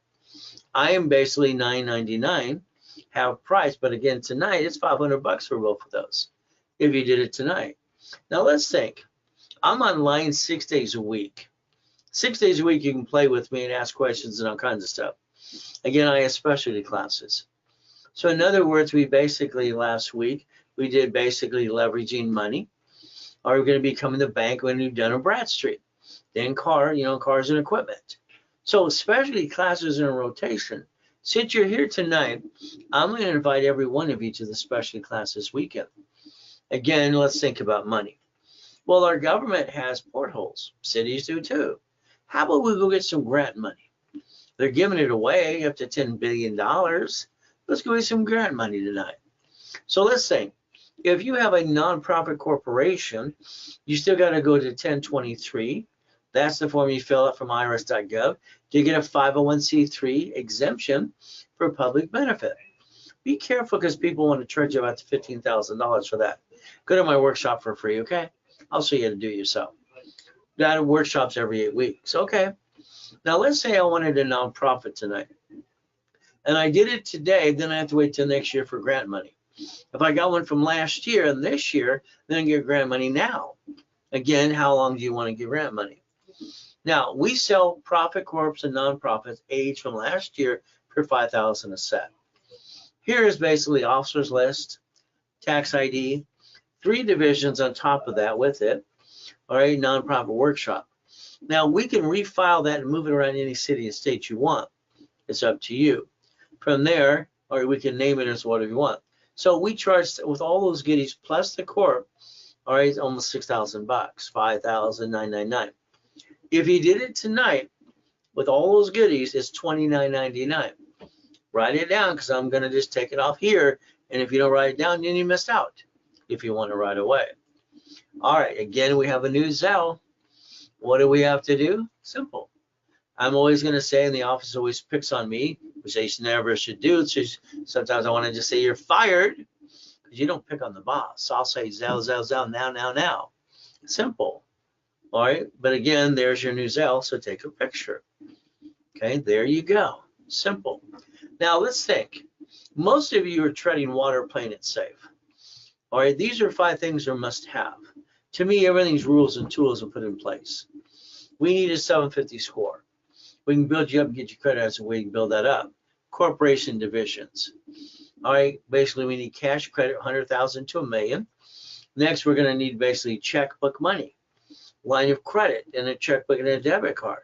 I am basically $9.99 half price, but again tonight it's $500 for both of those. If you did it tonight. Now let's think. I'm online 6 days a week. 6 days a week you can play with me and ask questions and all kinds of stuff. Again, I have specialty classes. So in other words, we basically last week we did basically leveraging money. Are we going to be coming to the bank when we've done a Bradstreet? Then cars and equipment. So specialty classes in a rotation. Since you're here tonight, I'm going to invite every one of you to the specialty class this weekend. Again, let's think about money. Well, our government has portholes. Cities do too. How about we go get some grant money? They're giving it away up to $10 billion. Let's go get some grant money tonight. So let's think. If you have a nonprofit corporation, you still got to go to 1023. That's the form you fill out from irs.gov to get a 501c3 exemption for public benefit. Be careful because people want to charge you about $15,000 for that. Go to my workshop for free, okay? I'll show you how to do it yourself. Got workshops every 8 weeks, okay? Now let's say I wanted a nonprofit tonight, and I did it today, then I have to wait till next year for grant money. If I got one from last year and this year, then I get grant money now. Again, how long do you want to get grant money? Now, we sell profit corps and nonprofits age from last year for $5,000 a set. Here is basically officer's list, tax ID, 3 divisions on top of that with it, all right, nonprofit workshop. Now, we can refile that and move it around any city and state you want. It's up to you. From there, or we can name it as whatever you want. So we charge with all those goodies plus the corp, all right, almost $6,000, $5,999. If you did it tonight with all those goodies, it's $29.99. Write it down because I'm going to just take it off here. And if you don't write it down, then you missed out if you want to right away. All right, again, we have a new Zelle. What do we have to do? Simple. I'm always going to say, and the office always picks on me, which they never should do. So sometimes I want to just say you're fired because you don't pick on the boss. So I'll say Zelle, now. Simple. All right, but again, there's your new Zelle, so take a picture. Okay, there you go. Simple. Now let's think. Most of you are treading water, playing it safe. All right, these are 5 things you must have. To me, everything's rules and tools are put in place. We need a 750 score. We can build you up and get you credit as a way to build that up. Corporation divisions. All right, basically we need cash credit, 100,000 to $1 million. Next, we're going to need basically checkbook money, line of credit, and a checkbook and a debit card.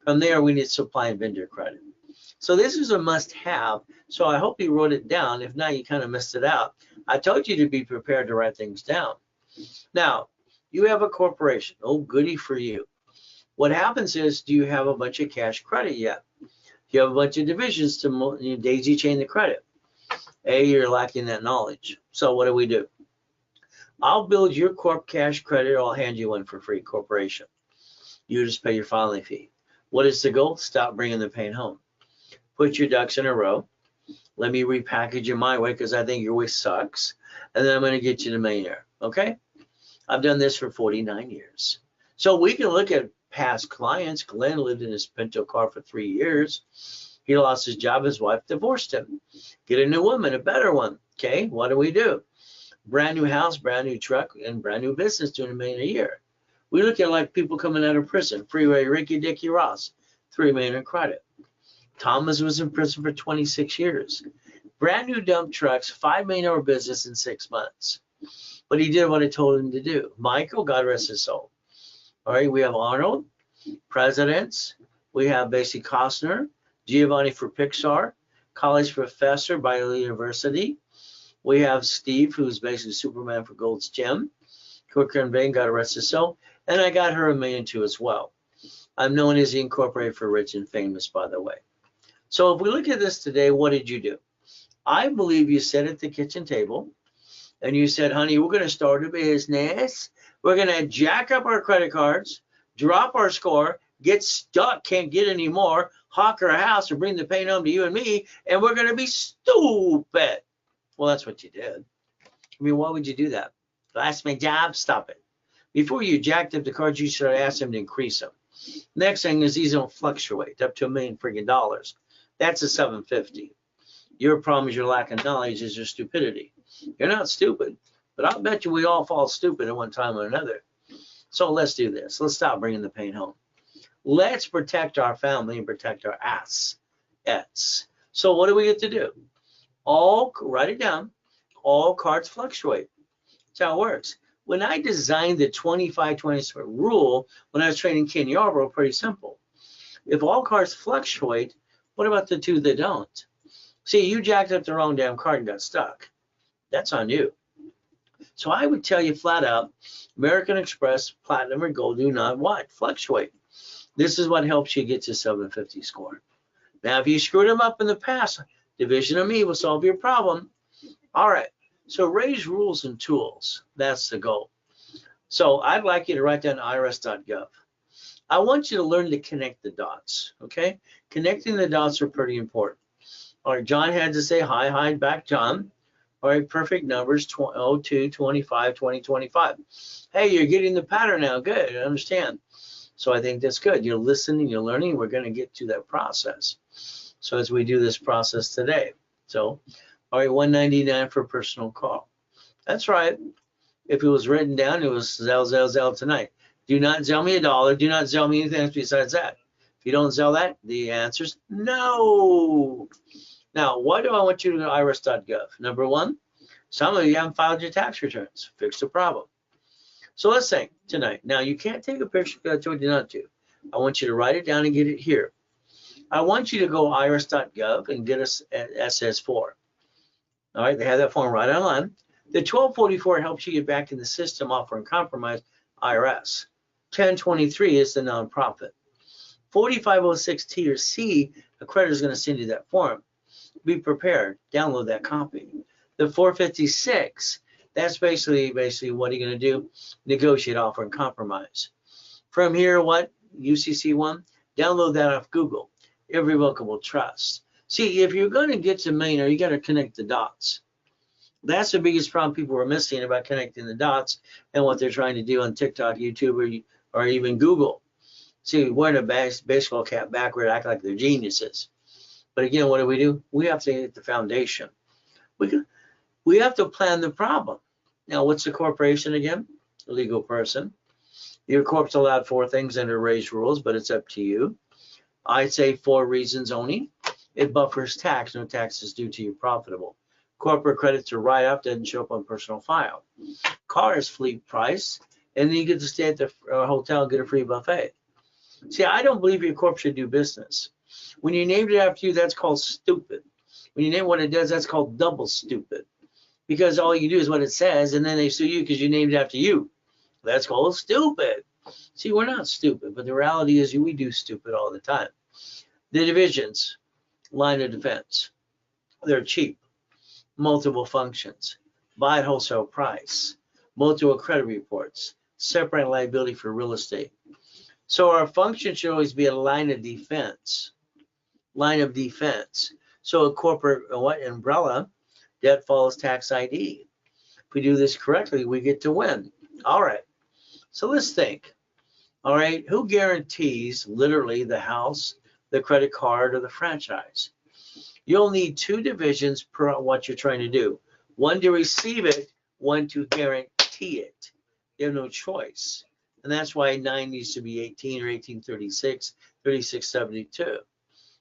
From there, we need supply and vendor credit. So this is a must-have. So I hope you wrote it down. If not, you kind of missed it out. I told you to be prepared to write things down. Now, you have a corporation. Oh, goody for you. What happens is, do you have a bunch of cash credit yet? You have a bunch of divisions to daisy chain the credit. You're lacking that knowledge. So what do? I'll build your corp cash credit, or I'll hand you one for free, corporation. You just pay your filing fee. What is the goal? Stop bringing the pain home. Put your ducks in a row. Let me repackage you my way because I think your way sucks. And then I'm going to get you to millionaire. Okay? I've done this for 49 years. So we can look at past clients. Glenn lived in his Pinto car for 3 years. He lost his job. His wife divorced him. Get a new woman, a better one. Okay? What do? Brand new house, brand new truck, and brand new business doing $1 million a year. We look at like people coming out of prison. Freeway Ricky Dickie Ross, $3 million in credit. Thomas was in prison for 26 years. Brand new dump trucks, $5 million business in 6 months. But he did what I told him to do. Michael, God rest his soul. All right, we have Arnold, presidents. We have basically Costner, Giovanni for Pixar, college professor, Baylor University. We have Steve, who's basically Superman for Gold's Gym. Quicker and Bain, God rest his soul. And I got her $1 million too as well. I'm known as the Incorporated for Rich and Famous, by the way. So if we look at this today, what did you do? I believe you sat at the kitchen table and you said, honey, we're going to start a business. We're going to jack up our credit cards, drop our score, get stuck, can't get any more, hawk our house or bring the pain home to you and me, and we're going to be stupid. Well, that's what you did. I mean, why would you do that? That's my job. Stop it. Before you jacked up the cards, you should have asked them to increase them. Next thing is these don't fluctuate up to $1 million freaking dollars. That's a 750. Your problem is your lack of knowledge, is your stupidity. You're not stupid, but I'll bet you we all fall stupid at one time or another. So let's do this. Let's stop bringing the pain home. Let's protect our family and protect our assets. So what do we get to do? Write it down. All cards fluctuate. That's how it works. When I designed the 25-20 rule when I was training Ken Yarbrough, pretty simple. If all cards fluctuate, what about the two that don't? See, you jacked up the wrong damn card and got stuck. That's on you. So I would tell you flat out, American Express, Platinum, or Gold do not what? Fluctuate. This is what helps you get to 750 score. Now, if you screwed them up in the past, division of me will solve your problem. All right. So Ray's rules and tools. That's the goal. So I'd like you to write down irs.gov. I want you to learn to connect the dots. Okay? Connecting the dots are pretty important. All right, John had to say hi back, John. All right, perfect numbers, 02, 25, 20, 25. Hey, you're getting the pattern now. Good, I understand. So I think that's good. You're listening, you're learning. We're going to get to that process. So as we do this process today. So, all right, 199 for personal call. That's right. If it was written down, it was Zell tonight. Do not sell me $1. Do not sell me anything else besides that. If you don't sell that, the answer's no. Now, why do I want you to go to irs.gov? Number one, some of you haven't filed your tax returns. Fix the problem. So let's think tonight. Now, you can't take a picture because I told you not to. I want you to write it down and get it here. I want you to go irs.gov and get us at SS4. All right, they have that form right online. The 1244 helps you get back in the system, offer and compromise IRS. 1023 is the nonprofit. 4506T or C, a creditor is going to send you that form. Be prepared. Download that copy. The 456, that's basically what are you going to do? Negotiate, offer, and compromise. From here, what? UCC1, download that off Google. Irrevocable trust. See, if you're going to get to Mainer, you got to connect the dots. That's the biggest problem people are missing about connecting the dots and what they're trying to do on TikTok, YouTube, or even Google. See, wearing a baseball cap backward, act like they're geniuses. But again, what do? We have to hit the foundation. We have to plan the problem. Now, what's the corporation again? A legal person. Your corp's allowed 4 things under Ray's rules, but it's up to you. I'd say 4 reasons only. It buffers tax. No tax is due to you profitable. Corporate credits are write-off, doesn't show up on personal file. Car is fleet price, and then you get to stay at the hotel and get a free buffet. See, I don't believe your corp should do business. When you named it after you, that's called stupid. When you name what it does, that's called double stupid. Because all you do is what it says, and then they sue you because you named it after you. That's called stupid. See, we're not stupid, but the reality is we do stupid all the time. The divisions, line of defense, they're cheap. Multiple functions, buy at wholesale price, multiple credit reports, separate liability for real estate. So our function should always be a line of defense. Line of defense. So a corporate umbrella, debt follows tax ID. If we do this correctly, we get to win. All right. So let's think. All right. Who guarantees literally the house, the credit card, or the franchise? You'll need 2 divisions per what you're trying to do. One to receive it, one to guarantee it. You have no choice. And that's why 9 needs to be 18 or 1836, 3672.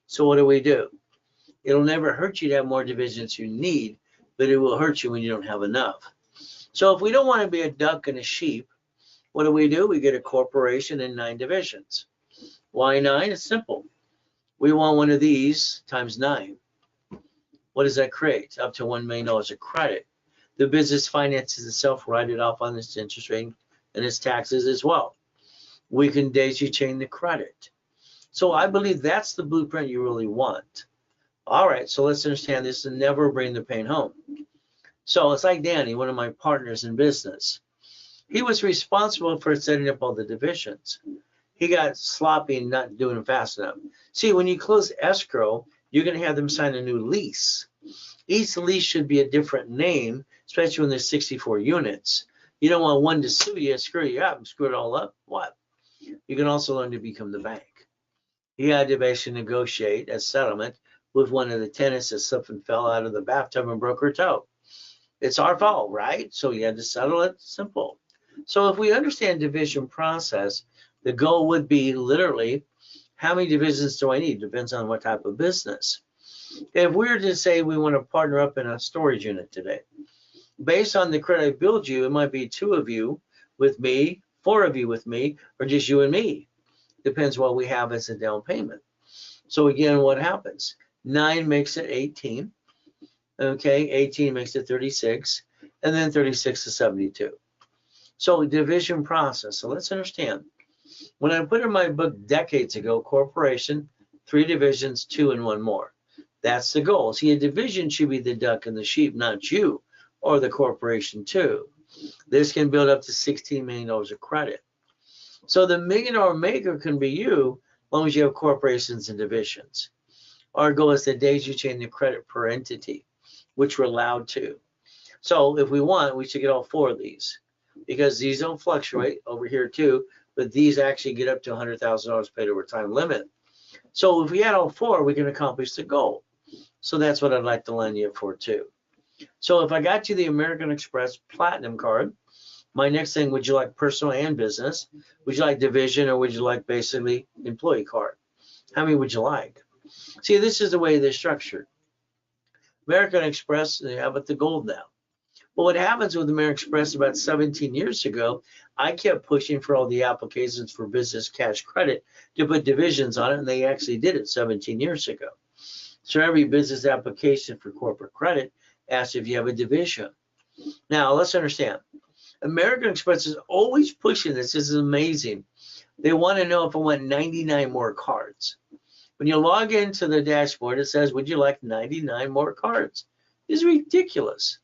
So what do? It'll never hurt you to have more divisions you need, but it will hurt you when you don't have enough. So if we don't want to be a duck and a sheep, what do? We get a corporation and 9 divisions. Why 9? It's simple. We want one of these times 9. What does that create? Up to $1 million of credit. The business finances itself, write it off on its interest rate and its taxes as well. We can daisy chain the credit. So I believe that's the blueprint you really want. All right, so let's understand this and never bring the pain home. So it's like Danny, one of my partners in business. He was responsible for setting up all the divisions. he got sloppy and not doing it fast enough. See, when you close escrow, you're going to have them sign a new lease. Each lease should be a different name, especially when there's 64 units. You don't want one to sue you, screw you up, and screw it all up. What? You can also learn to become the bank. He had to basically negotiate a settlement with one of the tenants that slipped and fell out of the bathtub and broke her toe. It's our fault, right? So he had to settle it. Simple. So if we understand division process, the goal would be literally, how many divisions do I need? Depends on what type of business. If we were to say we want to partner up in a storage unit today, based on the credit I build you, it might be 2 of you with me, 4 of you with me, or just you and me. Depends what we have as a down payment. So again, what happens? 9 makes it 18. Okay, 18 makes it 36, and then 36 is 72. So division process. So let's understand. When I put in my book decades ago, corporation, 3 divisions, 2 and 1 more. That's the goal. See, a division should be the duck and the sheep, not you or the corporation too. This can build up to $16 million of credit. So the $1 million maker can be you as long as you have corporations and divisions. Our goal is the days you change the credit per entity, which we're allowed to. So if we want, we should get all 4 of these because these don't fluctuate over here too, but these actually get up to $100,000 paid over time limit. So if we had all 4, we can accomplish the goal. So that's what I'd like to line you up for too. So if I got you the American Express Platinum card, my next thing, would you like personal and business? Would you like division, or would you like basically employee card? How many would you like? See, this is the way they're structured. American Express, they have it the gold now. Well, what happens with American Express about 17 years ago, I kept pushing for all the applications for business cash credit to put divisions on it, and they actually did it 17 years ago. So every business application for corporate credit asks if you have a division. Now, let's understand. American Express is always pushing this. This is amazing. They want to know if I want 99 more cards. When you log into the dashboard, it says, would you like 99 more cards? It's ridiculous.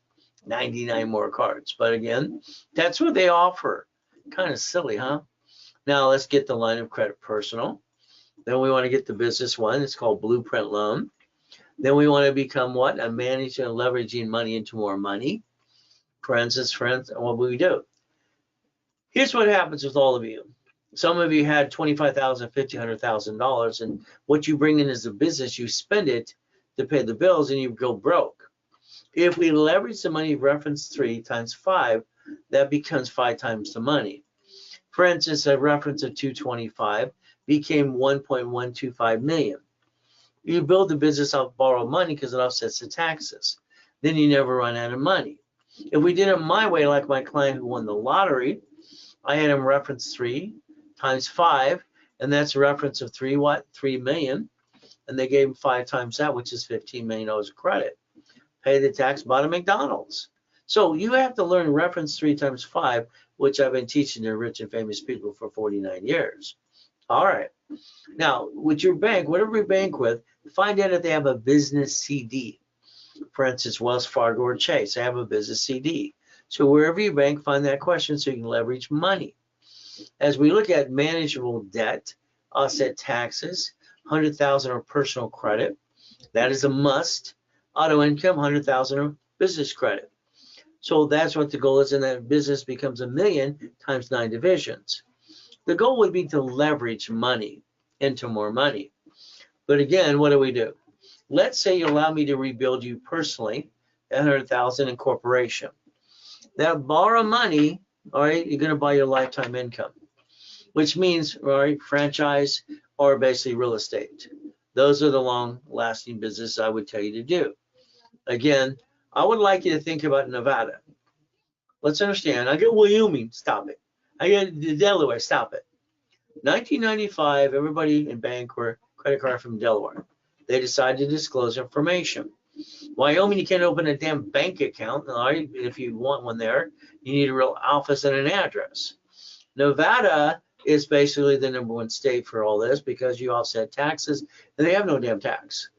99 more cards. But again, that's what they offer. Kind of silly, huh? Now let's get the line of credit personal. Then we want to get the business one. It's called Blueprint Loan. Then we want to become what? A manager and leveraging money into more money. Friends, what will we do? Here's what happens with all of you. Some of you had $25,000, $50,000, $100,000, and what you bring in as a business, you spend it to pay the bills, and you go broke. If we leverage the money of reference 3 times 5, that becomes 5 times the money. For instance, a reference of 225 became 1.125 million. You build the business off borrowed money because it offsets the taxes. Then you never run out of money. If we did it my way, like my client who won the lottery, I had him reference 3 times 5, and that's a reference of 3 million, and they gave him 5 times that, which is $15 million of credit. Pay the tax, bought a McDonald's. So you have to learn reference 3 times 5, which I've been teaching to rich and famous people for 49 years. All right. Now, with your bank, whatever you bank with, find out if they have a business CD. For instance, Wells Fargo or Chase, they have a business CD. So wherever you bank, find that question so you can leverage money. As we look at manageable debt, offset taxes, 100,000 of personal credit, that is a must. Auto income, 100,000 of business credit. So that's what the goal is, and that business becomes $1 million times 9 divisions. The goal would be to leverage money into more money. But again, what do? Let's say you allow me to rebuild you personally, 100,000 in corporation. That borrow money, all right, you're going to buy your lifetime income, which means, all right, franchise or basically real estate. Those are the long-lasting businesses I would tell you to do. Again, I would like you to think about Nevada. Let's understand. I get Wyoming, stop it. I get Delaware, stop it. 1995, everybody in bank were credit card from Delaware. They decided to disclose information. Wyoming, you can't open a damn bank account. All right? If you want one there, you need a real office and an address. Nevada is basically the #1 state for all this because you offset taxes, and they have no damn tax.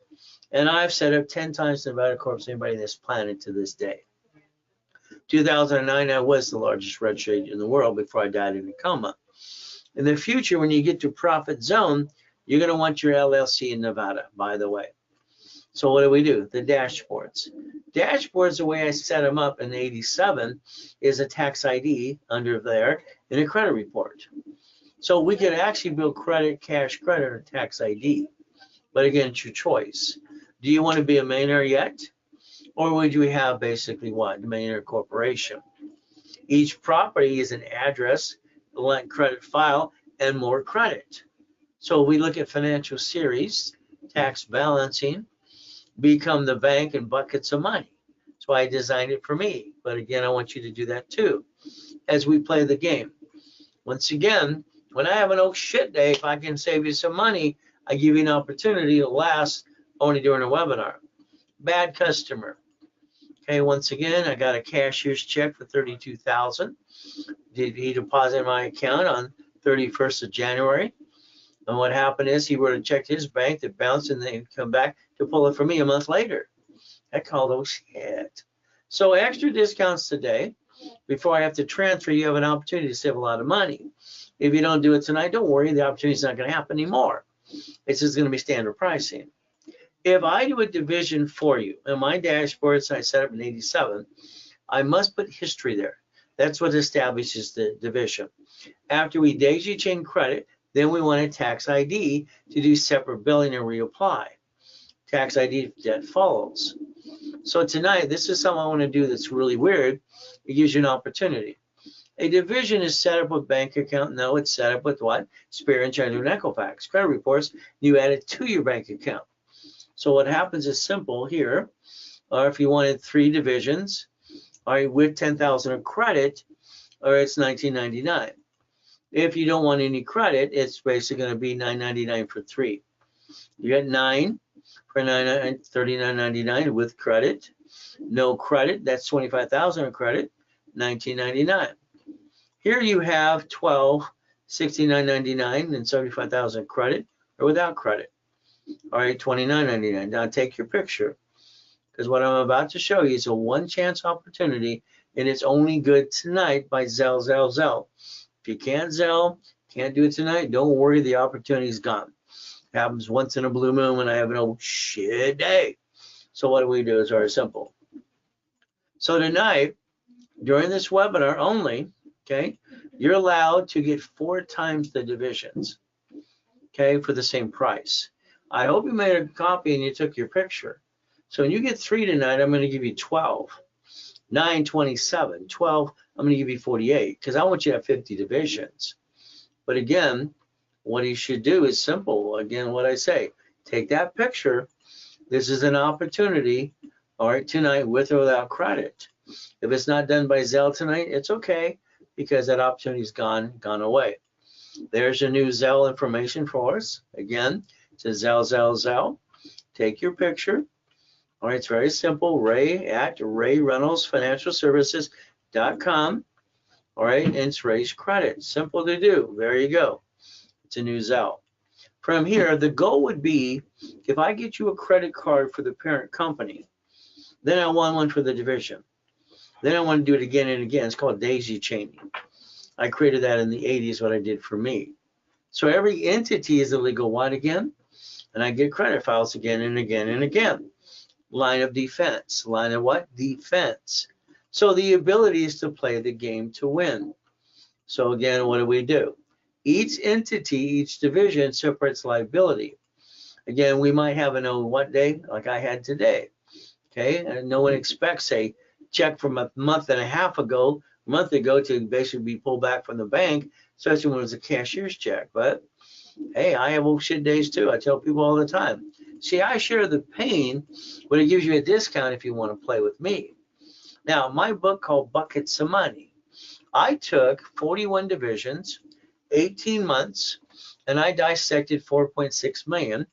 And I've set up 10 times Nevada Corp to anybody on this planet to this day. 2009, I was the largest registered agent in the world before I died in a coma. In the future, when you get to profit zone, you're going to want your LLC in Nevada, by the way. So what do? The dashboards. Dashboards, the way I set them up in 87 is a tax ID under there in a credit report. So we could actually build credit, cash credit, or tax ID. But again, it's your choice. Do you want to be a millionaire yet? Or would you have basically what? A millionaire corporation. Each property is an address, credit file, and more credit. So we look at financial series, tax balancing, become the bank and buckets of money. That's why I designed it for me. But again, I want you to do that too as we play the game. Once again, when I have an oh shit day, if I can save you some money, I give you an opportunity to last only during a webinar. Bad customer. Okay, once again, I got a cashier's check for $32,000. He deposited my account on 31st of January. And what happened is he would have checked his bank, that bounced, and then come back to pull it for me a month later. I called oh shit. So extra discounts today. Before I have to transfer, you have an opportunity to save a lot of money. If you don't do it tonight, don't worry, the opportunity is not going to happen anymore. It's just going to be standard pricing. If I do a division for you, in my dashboards I set up in 87, I must put history there. That's what establishes the division. After we daisy chain credit, then we want a tax ID to do separate billing and reapply. Tax ID that follows. So tonight, this is something I want to do that's really weird. It gives you an opportunity. A division is set up with bank account. No, it's set up with what? Spare and Chinese and Equifax. Credit reports, you add it to your bank account. So what happens is simple here. Or if you wanted 3 divisions, all right, with 10,000 of credit, or it's $19.99. If you don't want any credit, it's basically going to be $9.99 for 3. You get 9 for $39.99 with credit. No credit, that's 25,000 of credit, $19.99. Here you have 12, $69.99 and 75,000 credit, or without credit. All right, $29.99. Now take your picture, because what I'm about to show you is a one chance opportunity, and it's only good tonight by Zelle. If you can't Zelle, can't do it tonight, don't worry, the opportunity's gone. It happens once in a blue moon when I have an oh shit day. So what we do is very simple. So tonight, during this webinar only, okay, you're allowed to get 4 times the divisions, okay, for the same price. I hope you made a copy and you took your picture. So when you get 3 tonight, I'm going to give you 12. 9, 27. 12, I'm going to give you 48, because I want you to have 50 divisions. But again, what you should do is simple. Again, what I say, take that picture. This is an opportunity, all right, tonight with or without credit. If it's not done by Zelle tonight, it's okay, because that opportunity's gone away. There's your new Zelle information for us. Again, it says Zelle. Take your picture. All right, it's very simple. Ray at RayReynoldsFinancialServices.com. All right, and it's Ray's credit. Simple to do. There you go. It's a new Zelle. From here, the goal would be, if I get you a credit card for the parent company, then I want one for the division. Then I want to do it again and again. It's called daisy chaining. I created that in the 80s, what I did for me. So every entity is a legal what again? And I get credit files again and again and again. Line of defense. Line of what? Defense. So the ability is to play the game to win. So again, what do? Each entity, each division separates liability. Again, we might have an oh what day, like I had today. Okay, and no one expects a check from a month and a half ago, to basically be pulled back from the bank, especially when it was a cashier's check. But hey, I have oh shit days too. I tell people all the time. See, I share the pain, but it gives you a discount if you want to play with me. Now, my book called Buckets of Money, I took 41 divisions, 18 months, and I dissected 4.6 million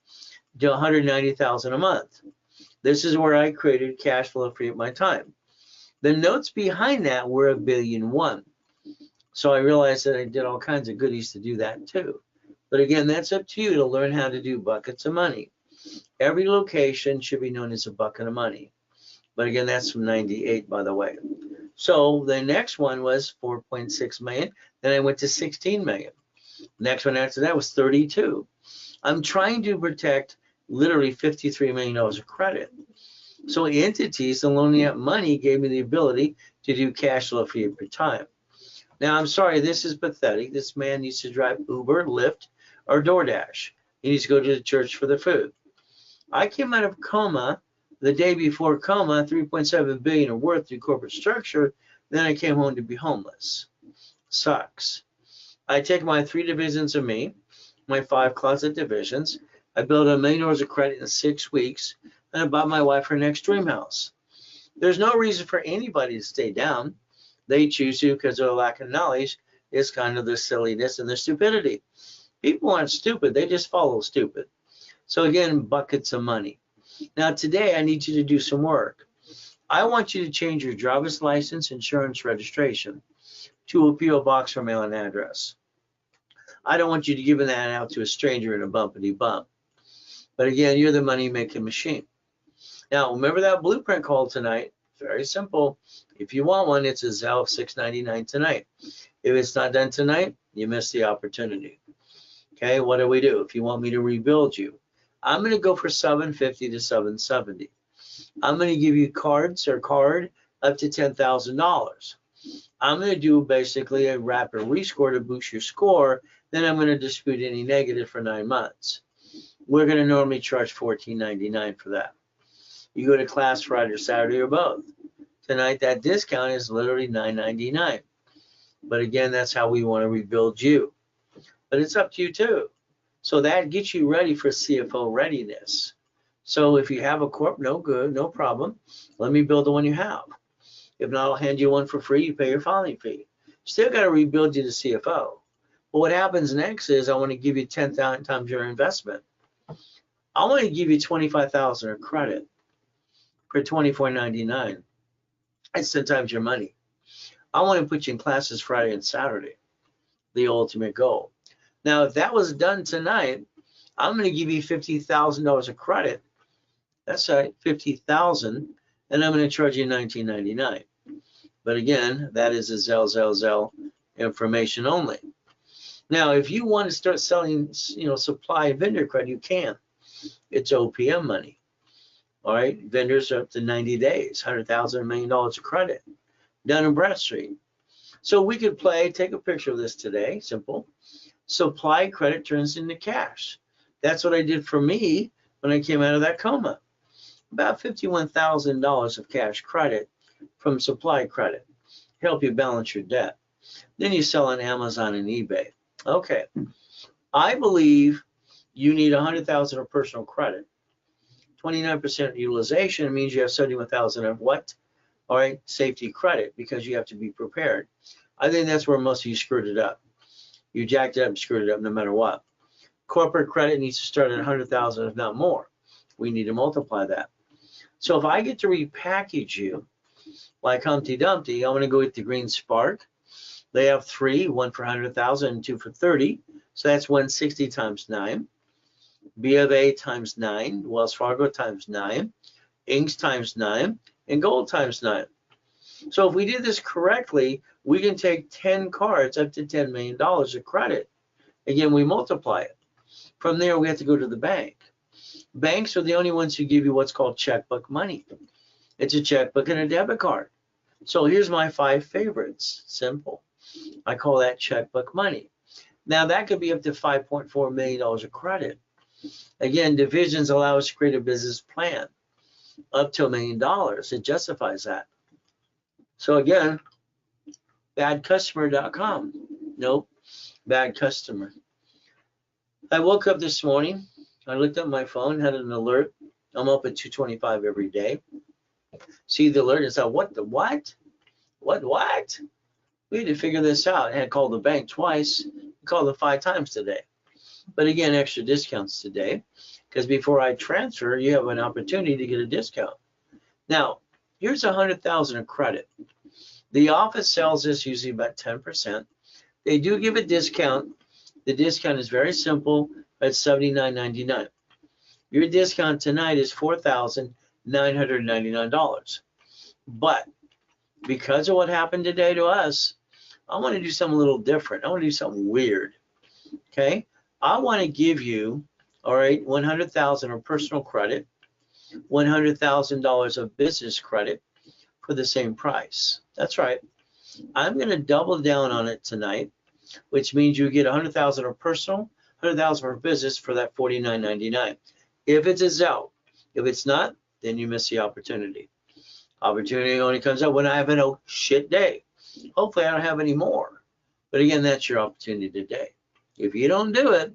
to 190,000 a month. This is where I created cash flow free at my time. The notes behind that were $1.1 billion. So I realized that I did all kinds of goodies to do that too. But again, that's up to you to learn how to do buckets of money. Every location should be known as a bucket of money. But again, that's from 98, by the way. So the next one was 4.6 million. Then I went to 16 million. Next one after that was 32. I'm trying to protect literally $53 million of credit. So entities that loaning out money gave me the ability to do cash flow for you per time. Now, I'm sorry, this is pathetic. This man needs to drive Uber, Lyft, or DoorDash. He needs to go to the church for the food. I came out of coma the day before coma, 3.7 billion of worth through corporate structure. Then I came home to be homeless. Sucks. I take my 3 divisions of me, my 5 closet divisions. I built $1 million of credit in 6 weeks, and I bought my wife her next dream house. There's no reason for anybody to stay down. They choose to because of their lack of knowledge. It's kind of their silliness and their stupidity. People aren't stupid, they just follow stupid. So again, buckets of money. Now today I need you to do some work. I want you to change your driver's license, insurance, registration to a P.O. box or mailing address. I don't want you to give that out to a stranger in a bumpity bump. But again, you're the money making machine. Now remember that blueprint call tonight. Very simple. If you want one, it's a Zelle $6.99 tonight. If it's not done tonight, you miss the opportunity. Okay, what do we do? If you want me to rebuild you, I'm going to go for $750 to $770. I'm going to give you cards or card up to $10,000. I'm going to do basically a rapid rescore to boost your score. Then I'm going to dispute any negative for 9 months. We're going to normally charge $14.99 for that. You go to class Friday or Saturday or both. Tonight, that discount is literally $9.99. But again, that's how we want to rebuild you. But it's up to you too. So that gets you ready for CFO readiness. So if you have a corp, no good, no problem. Let me build the one you have. If not, I'll hand you one for free. You pay your filing fee. Still got to rebuild you to CFO. But what happens next is I want to give you 10 times your investment. I want to give you 25,000 of credit for $24.99. That's 10 times your money. I want to put you in classes Friday and Saturday. The ultimate goal. Now, if that was done tonight, I'm going to give you $50,000 of credit. That's right, $50,000, and I'm going to charge you $19.99. But again, that is a Zelle information only. Now, if you want to start selling, supply vendor credit, you can. It's OPM money. All right, vendors are up to 90 days, $100,000, $1 million of credit, Dun and Bradstreet. So we could take a picture of this today, simple. Supply credit turns into cash. That's what I did for me when I came out of that coma. About $51,000 of cash credit from supply credit. Help you balance your debt. Then you sell on Amazon and eBay. Okay, I believe you need 100,000 of personal credit. 29% utilization means you have 71,000 of what? All right, safety credit, because you have to be prepared. I think that's where most of you screwed it up. You jacked it up and screwed it up no matter what. Corporate credit needs to start at 100,000, if not more. We need to multiply that. So if I get to repackage you like Humpty Dumpty, I'm going to go with the Green Spark. They have 3, 1 for 100,000 and 2 for 30. So that's 160 times 9. B of A times 9, Wells Fargo times 9, Inks times 9, and Gold times 9. So if we did this correctly, we can take 10 cards up to $10 million of credit. Again, we multiply it. From there, we have to go to the bank. Banks are the only ones who give you what's called checkbook money. It's a checkbook and a debit card. So here's my 5 favorites. Simple. I call that checkbook money. Now that could be up to $5.4 million of credit. Again, divisions allow us to create a business plan up to $1 million. It justifies that. So again, badcustomer.com. Nope, bad customer. I woke up this morning. I looked at my phone, had an alert. I'm up at 2:25 every day. See the alert and said, what the what? What? We had to figure this out. I had called the bank twice. I called them 5 times today. But again, extra discounts today, because before I transfer, you have an opportunity to get a discount. Now, here's 100,000 of credit. The office sells this usually about 10%. They do give a discount. The discount is very simple at $79.99. Your discount tonight is $4,999. But because of what happened today to us, I want to do something a little different. I want to do something weird. Okay, I want to give you, all right, 100,000 of personal credit, $100,000 of business credit for the same price. That's right. I'm going to double down on it tonight, which means you get 100,000 of personal, 100,000 for business for that $49.99. If it's a Zelle, if it's not, then you miss the opportunity. Opportunity only comes up when I have a shit day. Hopefully I don't have any more. But again, that's your opportunity today. If you don't do it,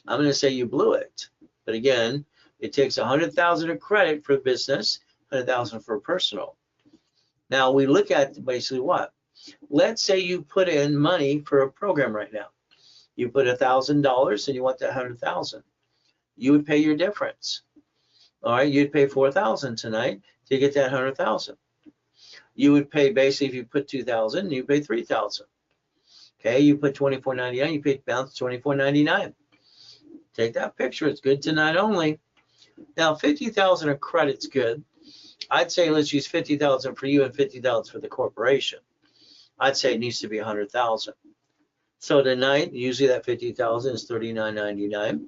I'm going to say you blew it. But again, it takes 100,000 of credit for business, 100,000 for personal. Now we look at basically what? Let's say you put in money for a program right now. You put $1,000 and you want that 100,000. You would pay your difference. All right, you'd pay 4,000 tonight to get that 100,000. You would pay basically if you put 2,000, you pay 3,000. Okay, you put 24.99, you pay balance 24.99. Take that picture. It's good tonight only. Now 50,000 of credit's good. I'd say let's use 50,000 for you and 50,000 for the corporation. I'd say it needs to be 100,000. So tonight, usually that 50,000 is 39.99.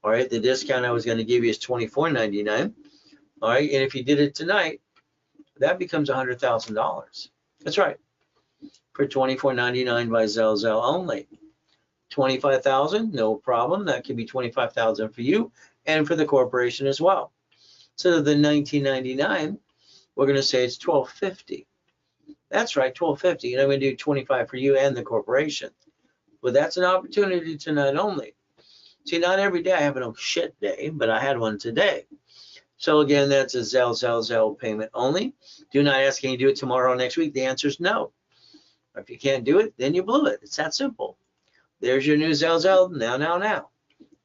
All right, the discount I was going to give you is 24.99. All right, and if you did it tonight, that becomes $100,000. That's right, for 24.99 by Zelle only. 25,000, no problem. That could be 25,000 for you and for the corporation as well. So the 19.99, we're going to say it's 12.50. That's right, 12.50, and I'm going to do 25 for you and the corporation. But that's an opportunity tonight only. See, not every day I have a shit day, but I had one today. So again, that's a Zelle payment only. Do not ask, can you do it tomorrow or next week? The answer is no. If you can't do it, then you blew it. It's that simple. There's your new Zelle, now.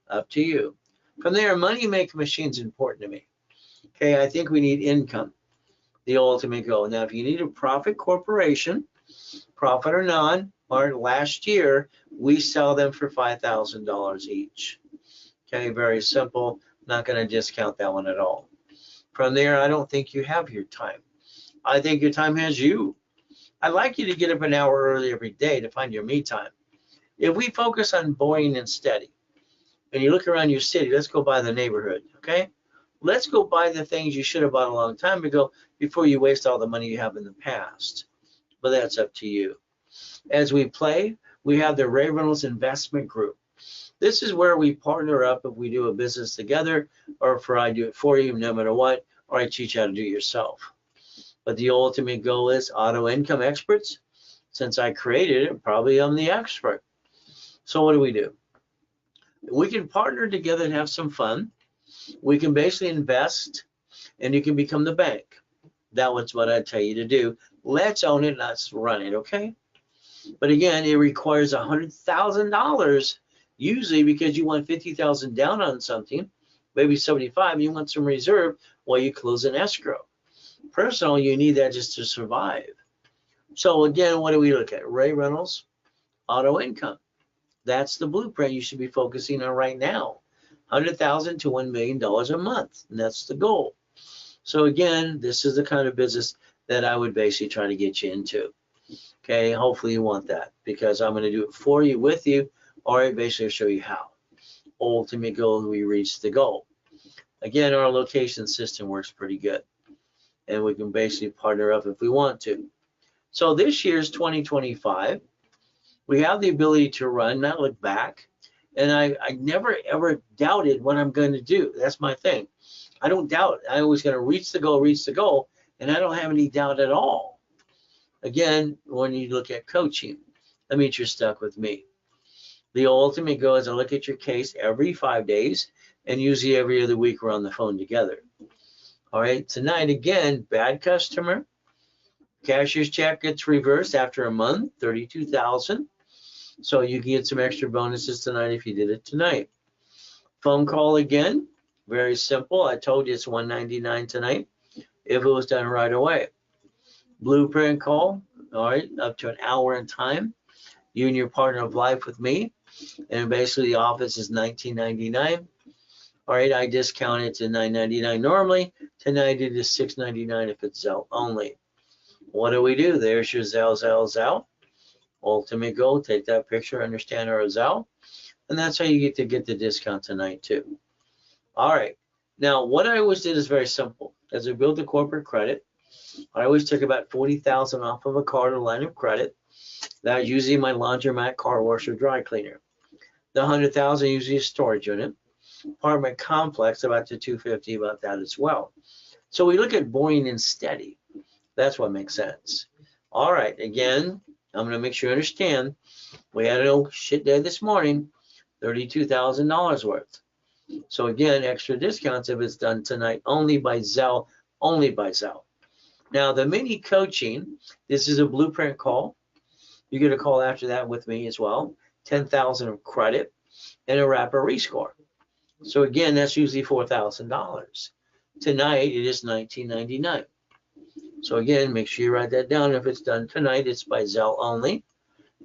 Up to you. From there, money making machine is important to me. Okay, I think we need income, the ultimate goal. Now, if you need a profit corporation, profit or non, or last year, we sell them for $5,000 each. Okay, very simple. Not going to discount that one at all. From there, I don't think you have your time. I think your time has you. I'd like you to get up an hour early every day to find your me time. If we focus on boring and steady, and you look around your city, let's go by the neighborhood, okay? Let's go buy the things you should have bought a long time ago before you waste all the money you have in the past. But that's up to you. As we play, we have the Ray Reynolds Investment Group. This is where we partner up if we do a business together, or if I do it for you, no matter what, or I teach you how to do it yourself. But the ultimate goal is auto income experts. Since I created it, probably I'm the expert. So what do? We can partner together and have some fun. We can basically invest, and you can become the bank. That was what I tell you to do. Let's own it, let's run it, okay? But again, it requires $100,000 usually because you want 50,000 down on something, maybe 75. You want some reserve while you close an escrow. Personal, you need that just to survive. So again, what do we look at? Ray Reynolds, auto income. That's the blueprint you should be focusing on right now. $100,000 to $1 million a month, and that's the goal. So again, this is the kind of business that I would basically try to get you into. Okay, hopefully you want that because I'm going to do it for you, with you, or I basically show you how. Ultimate goal, we reach the goal. Again, our location system works pretty good, and we can basically partner up if we want to. So this year's 2025, we have the ability to run, not look back. And I never ever doubted what I'm going to do. That's my thing. I don't doubt. I always going to reach the goal, and I don't have any doubt at all. Again, when you look at coaching, that means you're stuck with me. The ultimate goal is to look at your case every 5 days, and usually every other week we're on the phone together. All right, tonight again, bad customer. Cashier's check gets reversed after a month, 32,000. So you can get some extra bonuses tonight if you did it tonight. Phone call again, very simple. I told you it's $199 tonight if it was done right away. Blueprint call, all right, up to an hour in time. You and your partner of life with me, and basically the office is $19.99. All right, I discount it to $9.99 normally. Tonight it is $6.99 if it's Zelle only. What do? There's your Zelle. Ultimate goal, take that picture, understand our Zelle. and that's how you get the discount tonight too. All right. Now, what I always did is very simple. As I build the corporate credit, I always took about 40,000 off of a card or line of credit. That was usually my laundromat, car wash, or dry cleaner. The 100,000 usually a storage unit. Apartment complex, about the 250, about that as well. So we look at boring and steady. That's what makes sense. All right, again, I'm going to make sure you understand. We had a shit day this morning, $32,000 worth. So again, extra discounts if it's done tonight, only by Zelle, only by Zelle. Now the mini coaching, this is a blueprint call. You get a call after that with me as well. 10,000 of credit and a wrapper rescore. So again, that's usually $4,000. Tonight it is $19.99. So again, make sure you write that down. If it's done tonight, it's by Zelle only.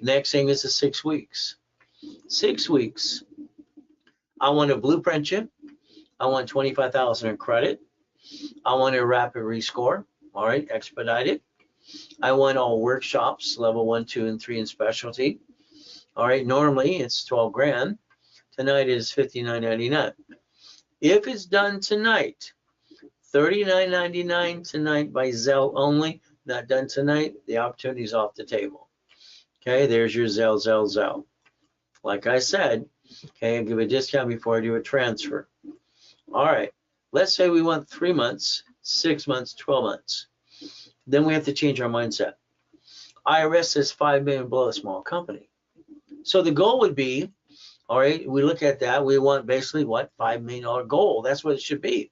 Next thing is the 6 weeks. 6 weeks. I want to blueprint you. I want 25,000 in credit. I want a rapid rescore. All right, expedited. I want all workshops, level 1, 2, and 3 in specialty. All right, normally it's 12 grand. Tonight is $59.99. If it's done tonight, $39.99 tonight by Zelle only. Not done tonight, the opportunity is off the table. Okay, there's your Zelle. Like I said, okay, I'll give a discount before I do a transfer. All right, let's say we want 3 months, 6 months, 12 months. Then we have to change our mindset. IRS says 5 million below a small company. So the goal would be, all right, we look at that, we want basically what, $5 million goal. That's what it should be.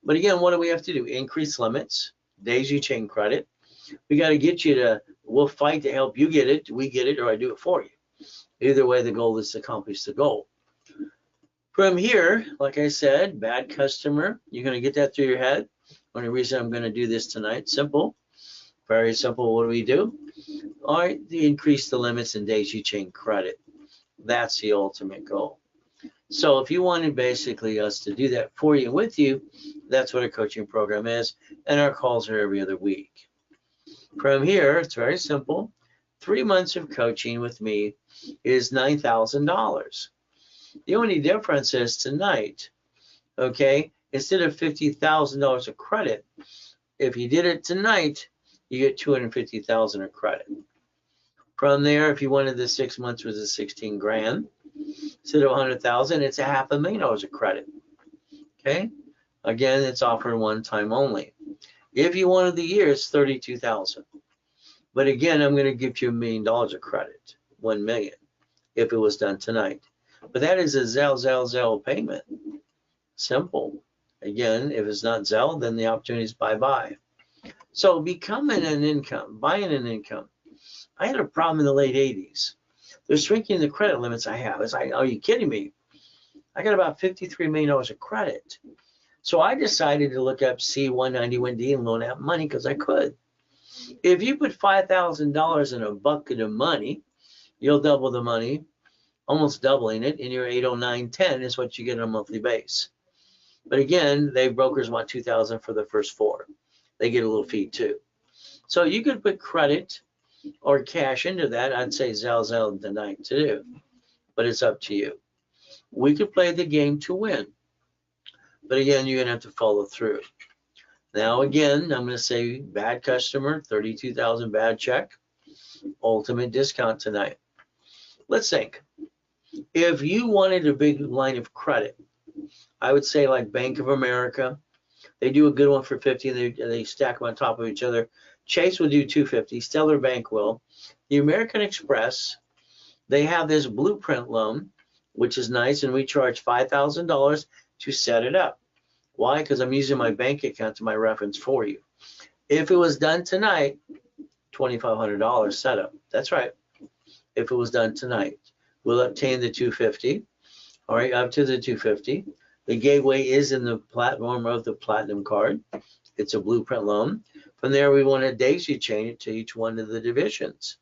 But again, what do we have to do? Increase limits, daisy chain credit. We got to get you to, we'll fight to help you get it, we get it, or I do it for you. Either way, the goal is to accomplish the goal. From here, like I said, bad customer, you're going to get that through your head. Only reason I'm going to do this tonight, simple, very simple. What do we do? All right, increase the limits and daisy chain credit. That's the ultimate goal. So if you wanted basically us to do that for you and with you, that's what a coaching program is, and our calls are every other week. From here, it's very simple. 3 months of coaching with me is $9,000. The only difference is tonight, okay, instead of $50,000 of credit, if you did it tonight, you get $250,000 of credit. From there, if you wanted the 6 months was a 16 grand, instead of 100,000, it's a $500,000 of credit. Okay, again, it's offered one time only. If you wanted the year, it's 32,000. But again, I'm going to give you $1 million of credit, 1 million, if it was done tonight. But that is a Zelle payment. Simple. Again, if it's not Zelle, then the opportunity is bye-bye. So becoming an income, buying an income. I had a problem in the late 80s. They're shrinking the credit limits I have. It's like, are you kidding me? I got about $53 million of credit. So I decided to look up C191D and loan out money because I could. If you put $5,000 in a bucket of money, you'll double the money, almost doubling it, and your 80910 is what you get on a monthly base. But again, brokers want $2,000 for the first 4. They get a little fee too. So you could put credit or cash into that. I'd say Zelle tonight to do, but it's up to you. We could play the game to win, but again, you're gonna have to follow through. Now again, I'm gonna say bad customer, 32,000 bad check, ultimate discount tonight. Let's think. If you wanted a big line of credit, I would say like Bank of America. They do a good one for 50, and they stack them on top of each other. Chase will do 250. Stellar Bank will. The American Express, they have this blueprint loan, which is nice, and we charge $5,000 to set it up. Why? Because I'm using my bank account to my reference for you. If it was done tonight, $2,500 setup. That's right. If it was done tonight, we'll obtain the 250. All right, up to the 250. The gateway is in the platform of the Platinum card. It's a blueprint loan. From there, we want to daisy chain it to each one of the divisions.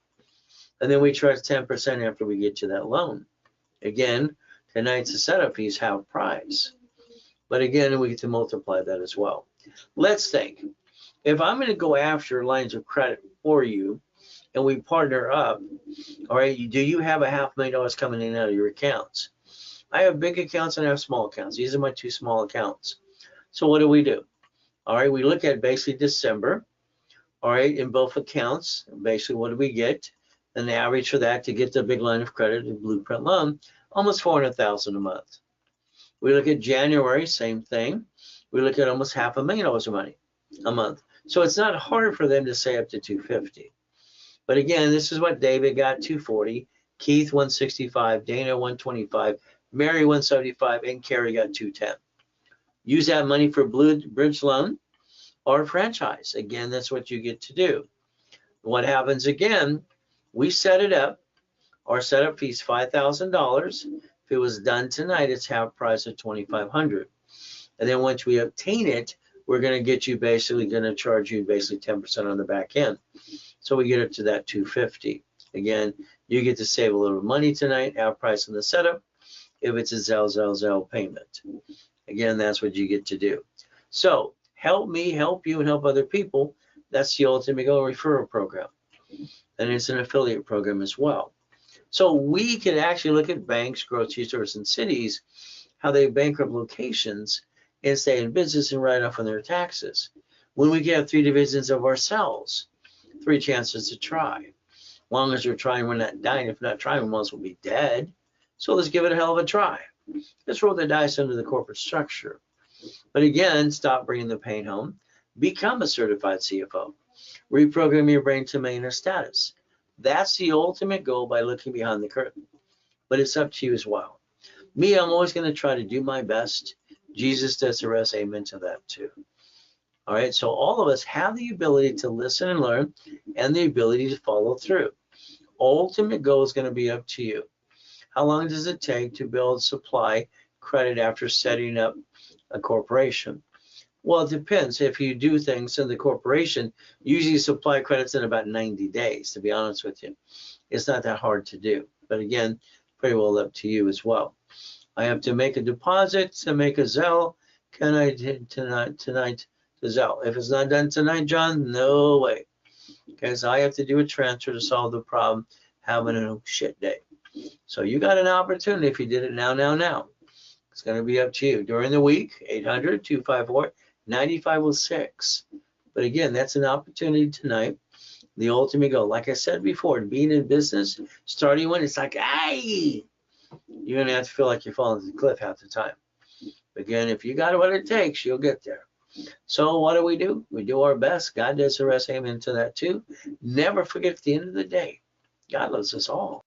And then we charge 10% after we get to that loan. Again, tonight's the setup fees half price. But again, we get to multiply that as well. Let's think. If I'm going to go after lines of credit for you, and we partner up. All right, do you have $500,000 coming in and out of your accounts? I have big accounts and I have small accounts. These are my two small accounts. So what do? All right, we look at basically December. All right, in both accounts, basically what do we get? And the average for that to get the big line of credit, the blueprint loan, almost $400,000 a month. We look at January, same thing. We look at almost $500,000 of money a month. So it's not hard for them to say up to 250. But again, this is what David got, 240, Keith 165, Dana 125, Mary 175, and Carrie got 210. Use that money for bridge loan or franchise. Again, that's what you get to do. What happens again, we set it up. Our setup fee is $5,000. If it was done tonight, it's half price of $2,500. And then once we obtain it, we're going to get you basically going to charge you basically 10% on the back end. So we get up to that 250. Again, you get to save a little money tonight, half price on the setup, if it's a Zelle payment. Again, that's what you get to do. So help me, help you, and help other people. That's the Ultimate Goal Referral Program. And it's an affiliate program as well. So we can actually look at banks, grocery stores, and cities, how they bankrupt locations and stay in business and write off on their taxes. When we get 3 divisions of ourselves, 3 chances to try. As long as we're trying, we're not dying. If not trying, we might as well be dead. So let's give it a hell of a try. Let's roll the dice under the corporate structure. But again, stop bringing the pain home. Become a certified CFO. Reprogram your brain to millionaire status. That's the ultimate goal by looking behind the curtain. But it's up to you as well. Me, I'm always going to try to do my best. Jesus does the rest. Amen to that too. All right, so all of us have the ability to listen and learn and the ability to follow through. Ultimate goal is going to be up to you. How long does it take to build supply credit after setting up a corporation? Well, it depends. If you do things in the corporation, usually supply credits in about 90 days, to be honest with you. It's not that hard to do. But again, pretty well up to you as well. I have to make a deposit to make a Zelle. Can I tonight to Zelle? If it's not done tonight, John, no way. Because I have to do a transfer to solve the problem having a shit day. So you got an opportunity if you did it now. It's going to be up to you. During the week, 800-254-9506. But again, that's an opportunity tonight. The ultimate goal, like I said before, being in business, starting one, it's like, hey, you're going to have to feel like you're falling to the cliff half the time. Again, if you got what it takes, you'll get there. So what do? We do our best. God does the rest. Amen to that too. Never forget at the end of the day, God loves us all.